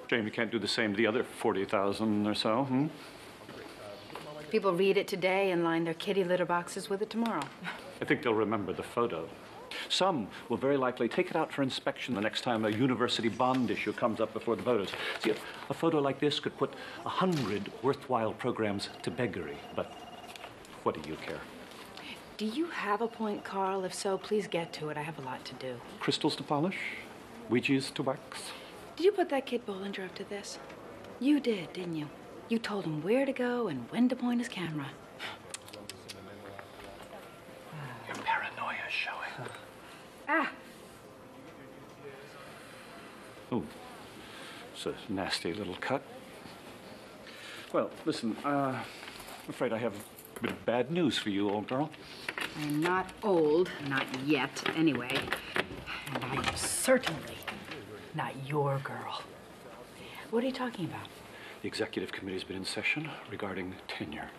S10: Shame you can't do the same to the other 40,000 or so, hmm?
S7: People read it today and line their kitty litter boxes with it tomorrow.
S10: I think they'll remember the photo. Some will very likely take it out for inspection the next time a university bond issue comes up before the voters. See, a photo like this could put 100 worthwhile programs to beggary, but what do you care?
S7: Do you have a point, Carl? If so, please get to it. I have a lot to do.
S10: Crystals to polish? Ouija's to wax?
S7: Did you put that kid Bollinger up to this? You did, didn't you? You told him where to go and when to point his camera.
S10: Your paranoia's showing.
S7: Ah!
S10: Oh, it's a nasty little cut. Well, listen, I'm afraid I have a bit of bad news for you, old girl.
S7: I'm not old, not yet, anyway. And I am certainly not your girl. What are you talking about?
S10: The executive committee's been in session regarding tenure.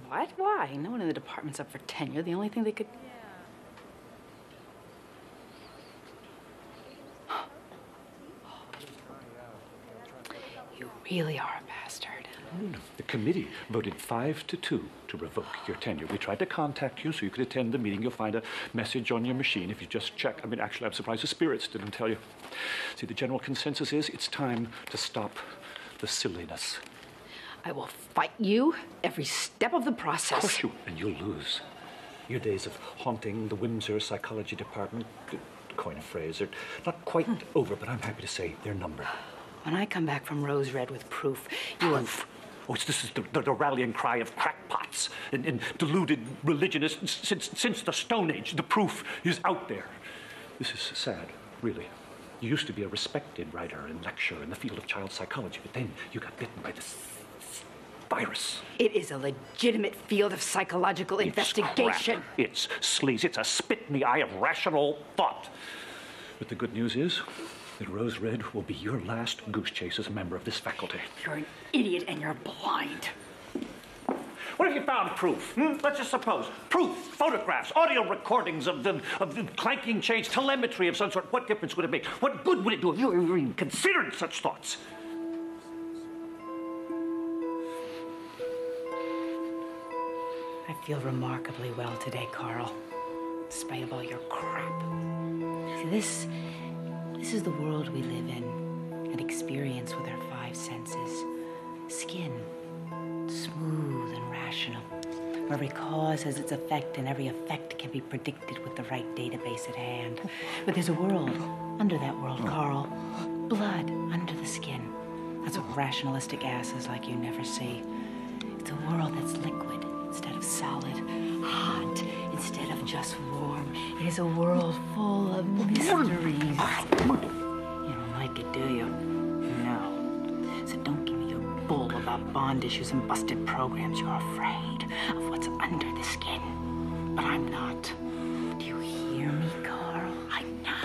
S7: What? Why? No one in the department's up for tenure. The only thing they could... You really are a bastard.
S10: No. The committee voted 5-2 to revoke your tenure. We tried to contact you so you could attend the meeting. You'll find a message on your machine if you just check. I mean, actually, I'm surprised the spirits didn't tell you. See, the general consensus is it's time to stop the silliness.
S7: I will fight you every step of the process.
S10: Of course you, and you'll lose. Your days of haunting the Windsor Psychology Department, to coin a phrase, are not quite over, but I'm happy to say they're numbered.
S7: When I come back from Rose Red with proof, you will...
S10: Oh, this is the rallying cry of crackpots and deluded religionists since the Stone Age. The proof is out there. This is sad, really. You used to be a respected writer and lecturer in the field of child psychology, but then you got bitten by this virus.
S6: It is a legitimate field of psychological investigation.
S10: Crap. It's sleaze. It's a spit in the eye of rational thought. But the good news is that Rose Red will be your last goose chase as a member of this faculty.
S6: You're an idiot and you're blind.
S10: What if you found proof? Let's just suppose. Proof, photographs, audio recordings of the clanking chains, telemetry of some sort. What difference would it make? What good would it do if you even considered such thoughts?
S6: I feel remarkably well today, Carl, despite of all your crap. See, this is the world we live in and experience with our 5 senses. Skin, smooth and rational, where every cause has its effect and every effect can be predicted with the right database at hand. But there's a world under that world, Carl. Blood under the skin. That's what rationalistic asses like you never see. It's a world that's liquid instead of solid, hot instead of just warm. It is a world full of mysteries. You don't like it, do you? No. So don't give me your bull about bond issues and busted programs. You're afraid of what's under the skin. But I'm not. Do you hear me, Carl? I'm not.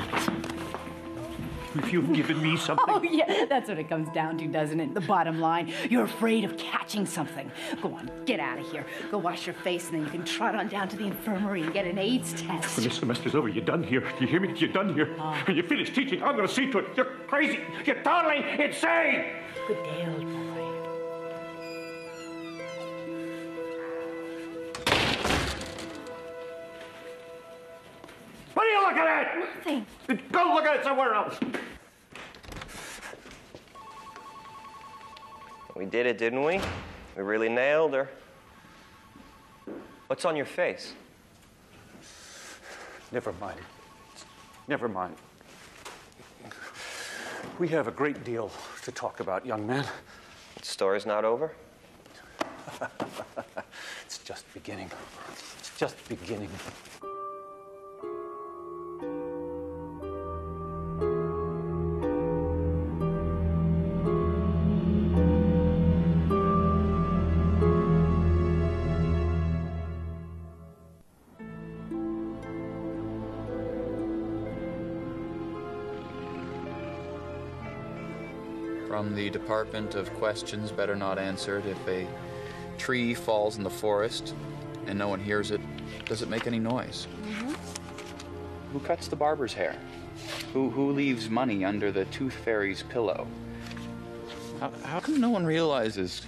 S10: If you've given me something...
S6: Oh, yeah, that's what it comes down to, doesn't it? The bottom line, you're afraid of catching something. Go on, get out of here. Go wash your face, and then you can trot on down to the infirmary and get an AIDS test.
S10: When this semester's over, you're done here. You hear me? You're done here. When you finish teaching, I'm going to see to it. You're crazy. You're totally insane.
S6: Good day, old boy.
S10: What are you looking at?
S6: Nothing.
S10: Go look at it somewhere else.
S8: We did it, didn't we? We really nailed her. What's on your face?
S10: Never mind. Never mind. We have a great deal to talk about, young man.
S8: The story's not over?
S10: It's just beginning. It's just beginning.
S12: From the Department of Questions Better Not Answered, if a tree falls in the forest and no one hears it, does it make any noise? Who cuts the barber's hair? Who leaves money under the tooth fairy's pillow? How come no one realizes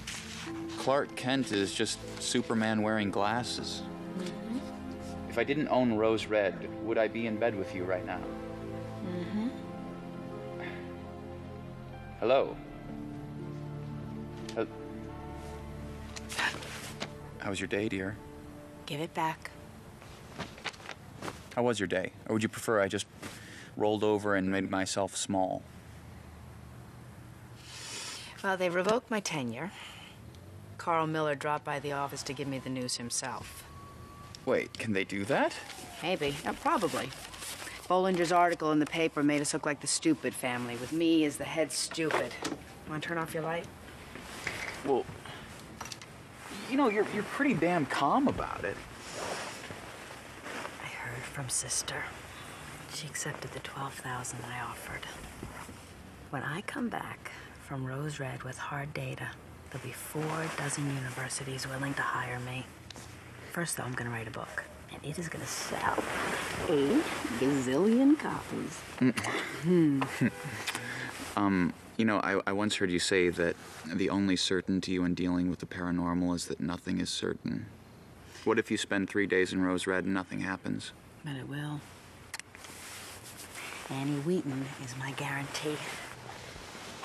S12: Clark Kent is just Superman wearing glasses? If I didn't own Rose Red, would I be in bed with you right now? Hello? How was your day, dear?
S6: Give it back.
S12: How was your day? Or would you prefer I just rolled over and made myself small?
S6: Well, they revoked my tenure. Carl Miller dropped by the office to give me the news himself.
S12: Wait, can they do that?
S6: Maybe. Probably. Bollinger's article in the paper made us look like the stupid family, with me as the head stupid. Want to turn off your light?
S12: Well, you know, you're pretty damn calm about it.
S6: I heard from Sister. She accepted the $12,000 I offered. When I come back from Rose Red with hard data, there'll be 4 dozen universities willing to hire me. First, though, I'm going to write a book. And it is going to sell 8 gazillion copies.
S12: You know, I once heard you say that the only certainty when dealing with the paranormal is that nothing is certain. What if you spend 3 days in Rose Red and nothing happens?
S6: But it will. Annie Wheaton is my guarantee.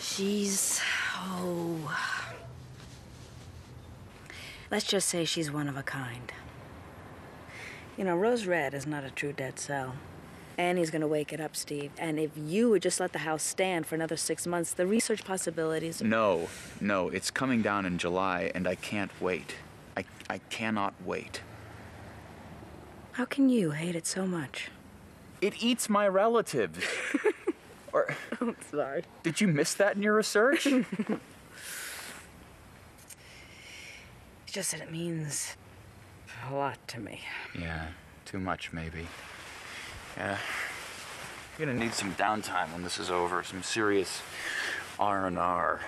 S6: She's, let's just say she's one of a kind. You know, Rose Red is not a true dead cell. Annie's gonna wake it up, Steve. And if you would just let the house stand for another 6 months, the research possibilities...
S12: No, it's coming down in July, and I can't wait. I cannot wait.
S6: How can you hate it so much?
S12: It eats my relatives. Or
S7: I'm sorry.
S12: did you miss that in your research?
S7: It's just that it means a lot to me.
S12: Yeah, too much maybe. Yeah. You're gonna need some downtime when this is over, some serious R&R.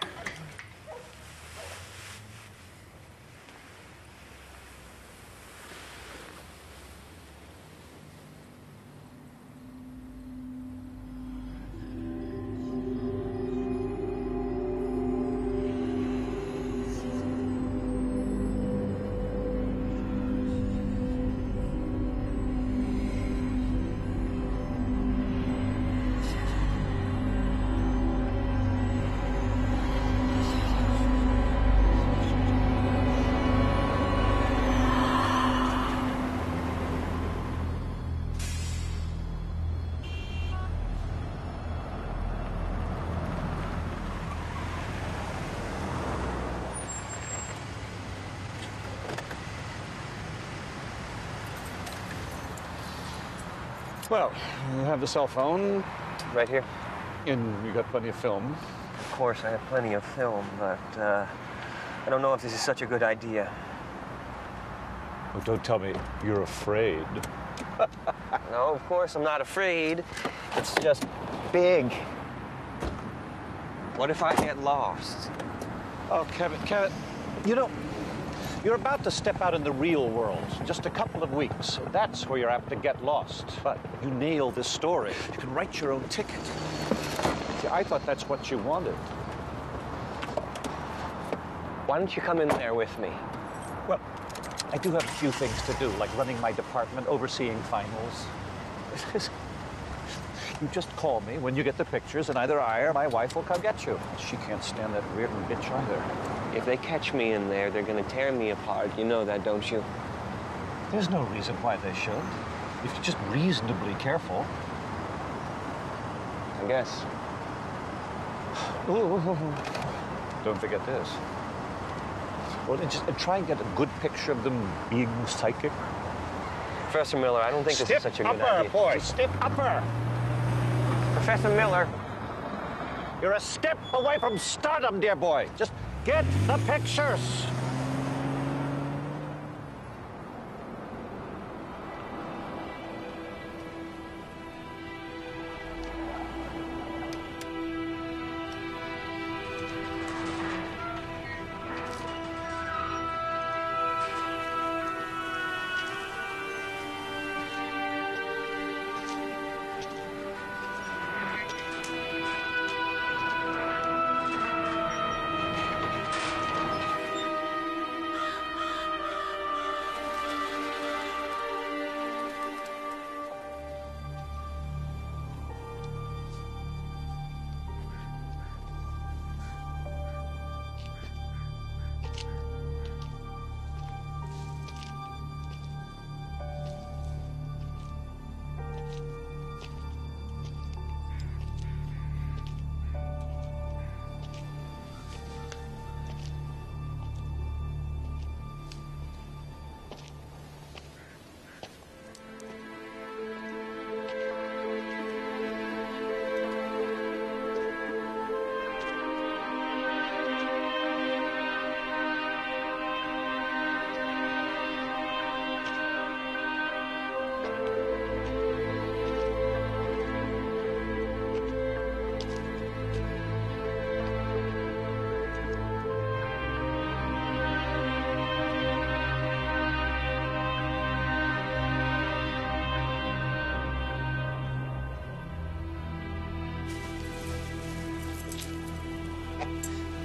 S10: Well, you have the cell phone.
S8: Right here.
S10: And you got plenty of film.
S8: Of course, I have plenty of film, but I don't know if this is such a good idea.
S10: Oh, don't tell me you're afraid.
S8: No, of course I'm not afraid. It's just big. What if I get lost?
S10: Oh, Kevin, you know, you're about to step out in the real world. Just a couple of weeks. That's where you're apt to get lost. But you nail this story. You can write your own ticket. See, I thought that's what you wanted.
S8: Why don't you come in there with me?
S10: Well, I do have a few things to do, like running my department, overseeing finals. You just call me when you get the pictures, and either I or my wife will come get you. She can't stand that Reardon bitch either.
S8: If they catch me in there, they're gonna tear me apart. You know that, don't you?
S10: There's no reason why they should. If you're just reasonably careful.
S8: I guess.
S10: Don't forget this. Well, and try and get a good picture of them being psychic.
S8: Professor Miller, I don't think this is such a good idea.
S10: Step upper, boy. Step upper.
S8: Professor Miller.
S10: You're a step away from stardom, dear boy. Just get the pictures.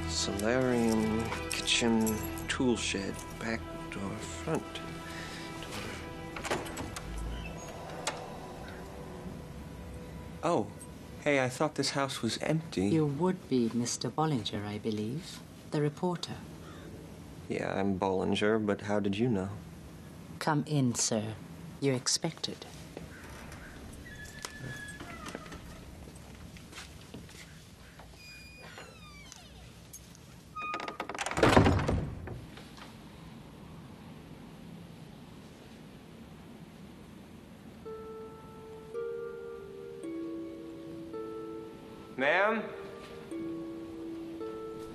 S8: Solarium, kitchen, tool shed, back door, front door. Oh, hey, I thought this house was empty.
S9: You would be Mr. Bollinger, I believe. The reporter.
S8: Yeah, I'm Bollinger, but how did you know?
S9: Come in, sir. You're expected.
S8: Ma'am?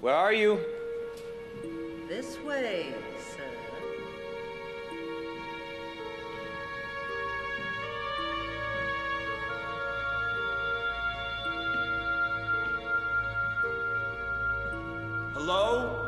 S8: Where are you?
S11: This way, sir.
S8: Hello?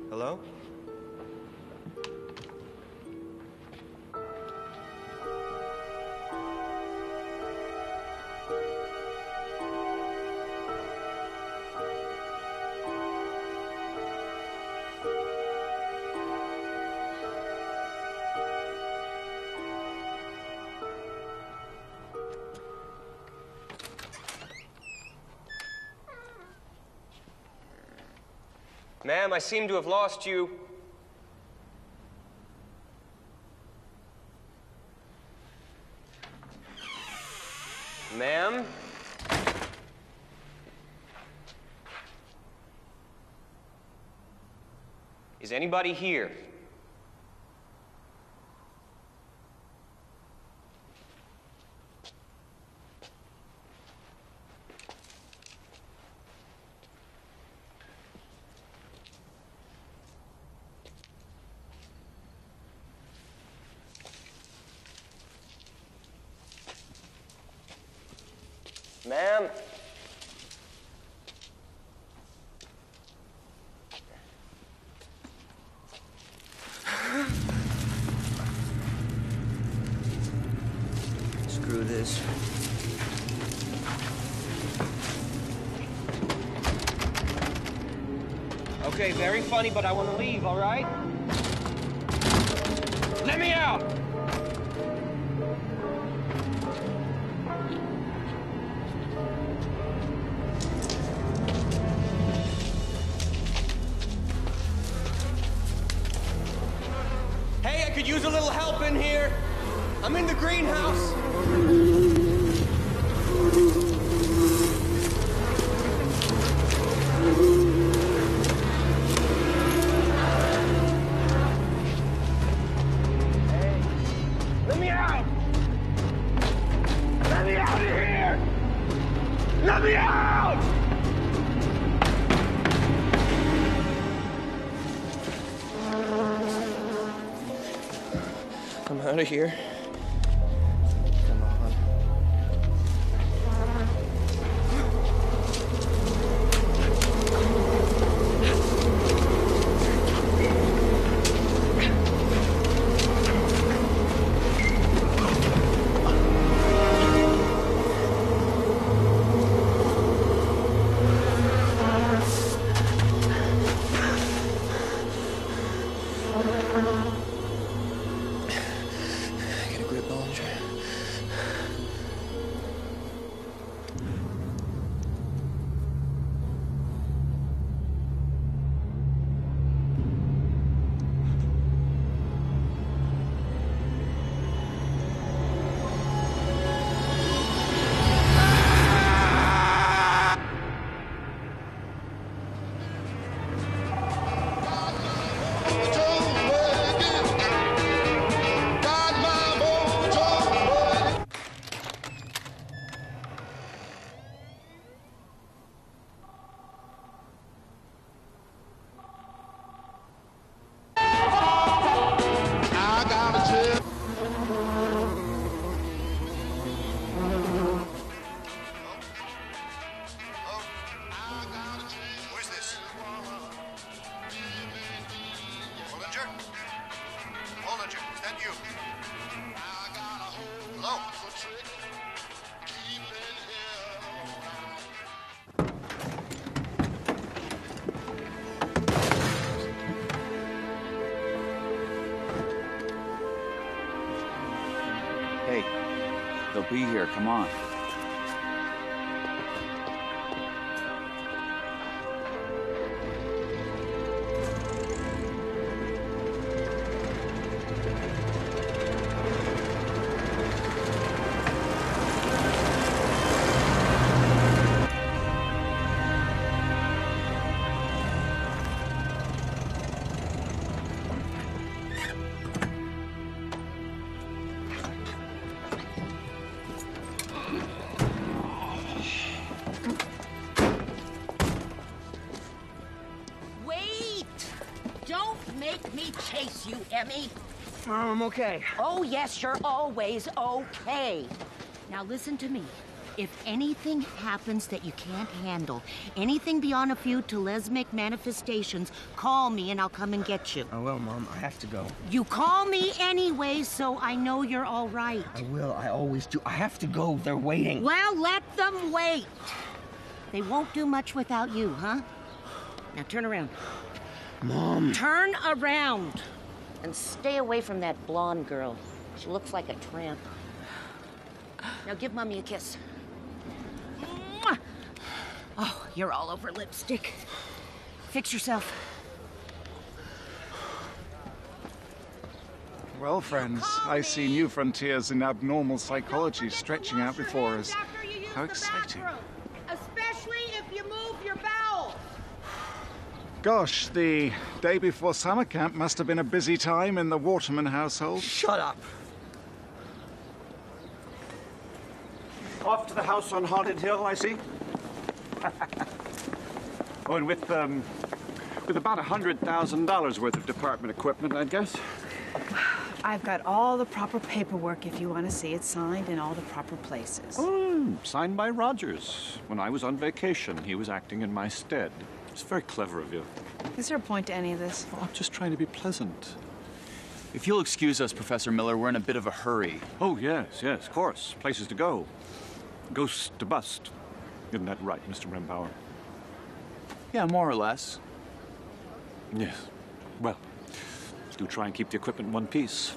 S8: Hello? Ma'am, I seem to have lost you. Ma'am? Is anybody here? Ma'am? Screw this. Okay, very funny, but I want to leave, all right? Let me out! Hey, I could use a little help in here. I'm in the greenhouse. Hey, let me out. Let me out of here. Let me out. I'm out of here. Come on. Get a grip, Bollinger.
S12: Hey, they'll be here. Come on.
S5: he chase you, Emmy?
S4: I'm okay.
S5: Oh, yes, you're always okay. Now listen to me. If anything happens that you can't handle, anything beyond a few telesmic manifestations, call me and I'll come and get you.
S4: I will, Mom. I have to go.
S5: You call me anyway, so I know you're all right.
S4: I will. I always do. I have to go. They're waiting.
S5: Well, let them wait. They won't do much without you, huh? Now turn around.
S4: Mom.
S5: Turn around. And stay away from that blonde girl. She looks like a tramp. Now give Mommy a kiss. Mwah! Oh, you're all over lipstick. Fix yourself.
S13: Well, friends, I see new frontiers in abnormal psychology stretching out before us. How exciting.
S5: Especially if you move your bowels.
S13: Gosh, the day before summer camp must have been a busy time in the Waterman household.
S4: Shut up.
S10: Off to the house on Haunted Hill, I see. Oh, and with about $100,000 worth of department equipment, I guess.
S7: I've got all the proper paperwork if you want to see it signed in all the proper places.
S10: Oh, signed by Rogers. When I was on vacation, he was acting in my stead. It's very clever of you.
S7: Is there a point to any of this?
S10: Oh, I'm just trying to be pleasant.
S12: If you'll excuse us, Professor Miller, we're in a bit of a hurry.
S10: Oh, yes, of course. Places to go. Ghost to bust. Isn't that right, Mr. Rimbauer?
S12: Yeah, more or less.
S10: Yes. Well, do try and keep the equipment in one piece.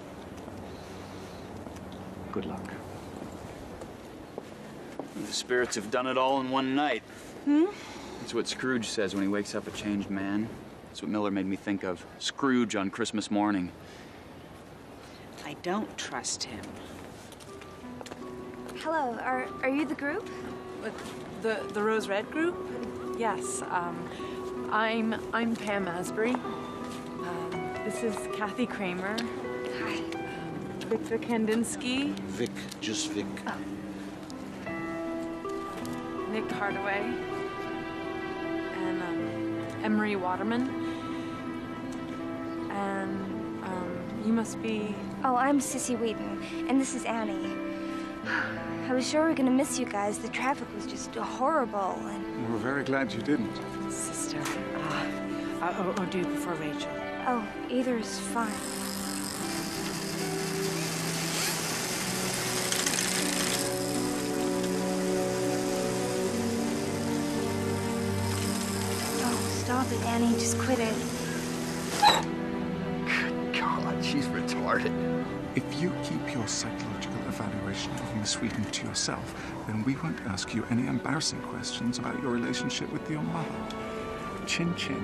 S10: Good luck.
S12: The spirits have done it all in one night.
S7: Hmm?
S12: That's what Scrooge says when he wakes up a changed man. That's what Miller made me think of. Scrooge on Christmas morning.
S7: I don't trust him.
S2: Hello, are you the group?
S15: The Rose Red group? Yes. I'm Pam Asbury. This is Kathy Kramer.
S2: Hi.
S15: Victor Kandinsky.
S21: Vic, just Vic.
S15: Nick Hardaway. And Emery Waterman. And you must be...
S2: Oh, I'm Sissy Wheaton, and this is Annie. I was sure we were gonna miss you guys. The traffic was just horrible, and...
S13: We're very glad you didn't.
S7: Sister, or do you prefer Rachel?
S2: Oh, either is fine. Oh, stop it, Annie. Just quit it.
S4: Good God, she's retarded.
S13: If you keep your psychological evaluation of Miss Wheaton to yourself, then we won't ask you any embarrassing questions about your relationship with your mother. Chin chin.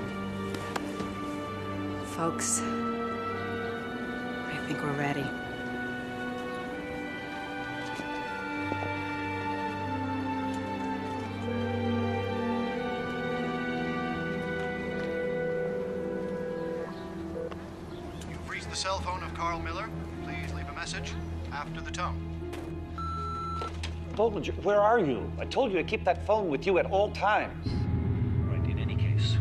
S7: Folks, I think we're ready.
S17: You've reached the cell phone of Carl Miller. Please leave a message after the tone.
S10: Bollinger, where are you? I told you to keep that phone with you at all times. Right, in any case,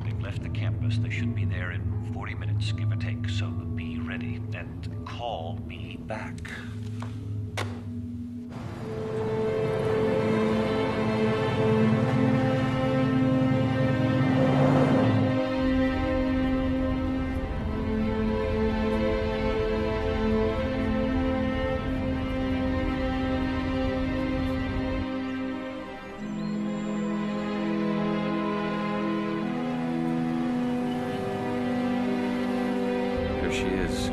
S10: they've left the campus. They should be there in 40 minutes, give or take. So be ready and call me back.
S12: There she is.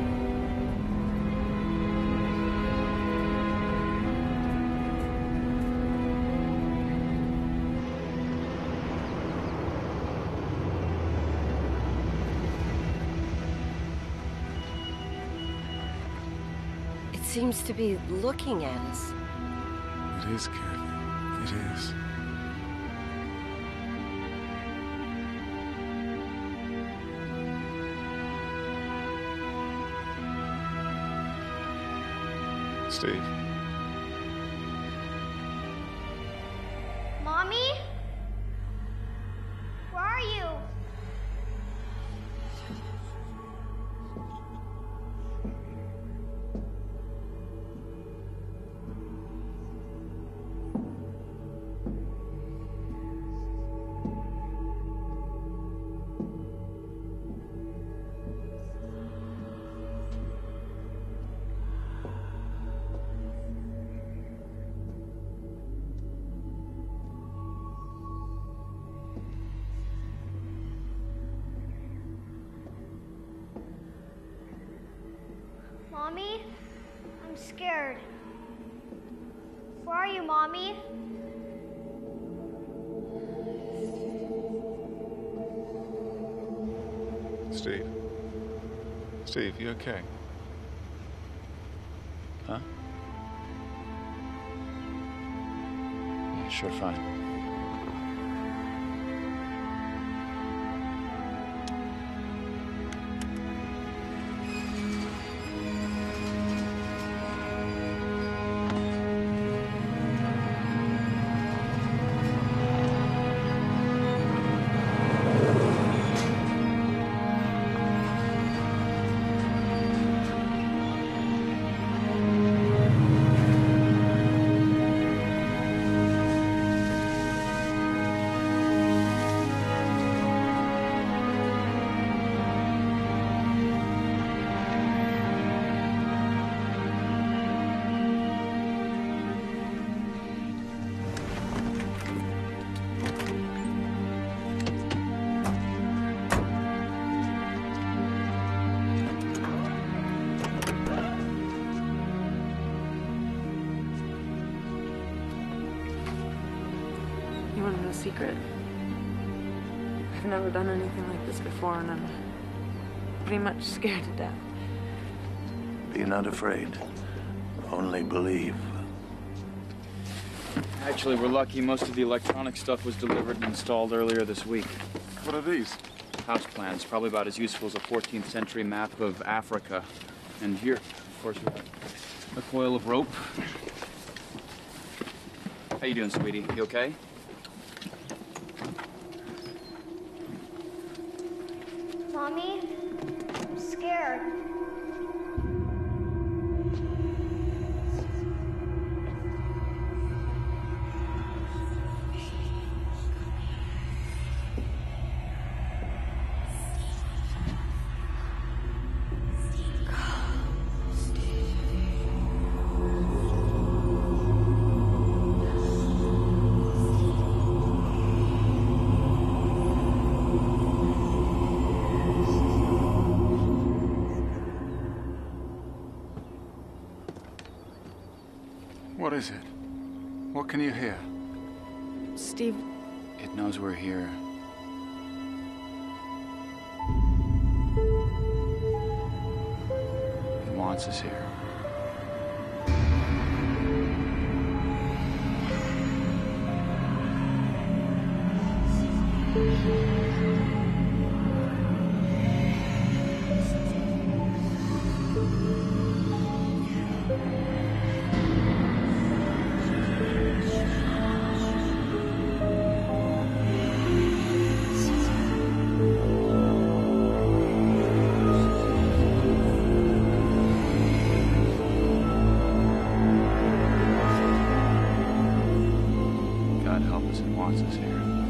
S14: It seems to be looking at us.
S13: It is, Kathy. It is. Steve.
S2: Mommy? Where are you? scared. Where are you, Mommy?
S13: Steve. Steve, you okay?
S12: Huh? Yeah, sure, fine.
S15: You want to know a secret? I've never done anything like this before, and I'm pretty much scared to death.
S21: Be not afraid. Only believe.
S12: Actually, we're lucky most of the electronic stuff was delivered and installed earlier this week.
S13: What are these?
S12: House plans, probably about as useful as a 14th century map of Africa. And here, of course, we have a coil of rope. How you doing, sweetie? You okay?
S2: Mommy, I'm scared.
S13: What is it? What can you hear?
S15: Steve.
S12: It knows we're here. It wants us here. God help us, it wants us here.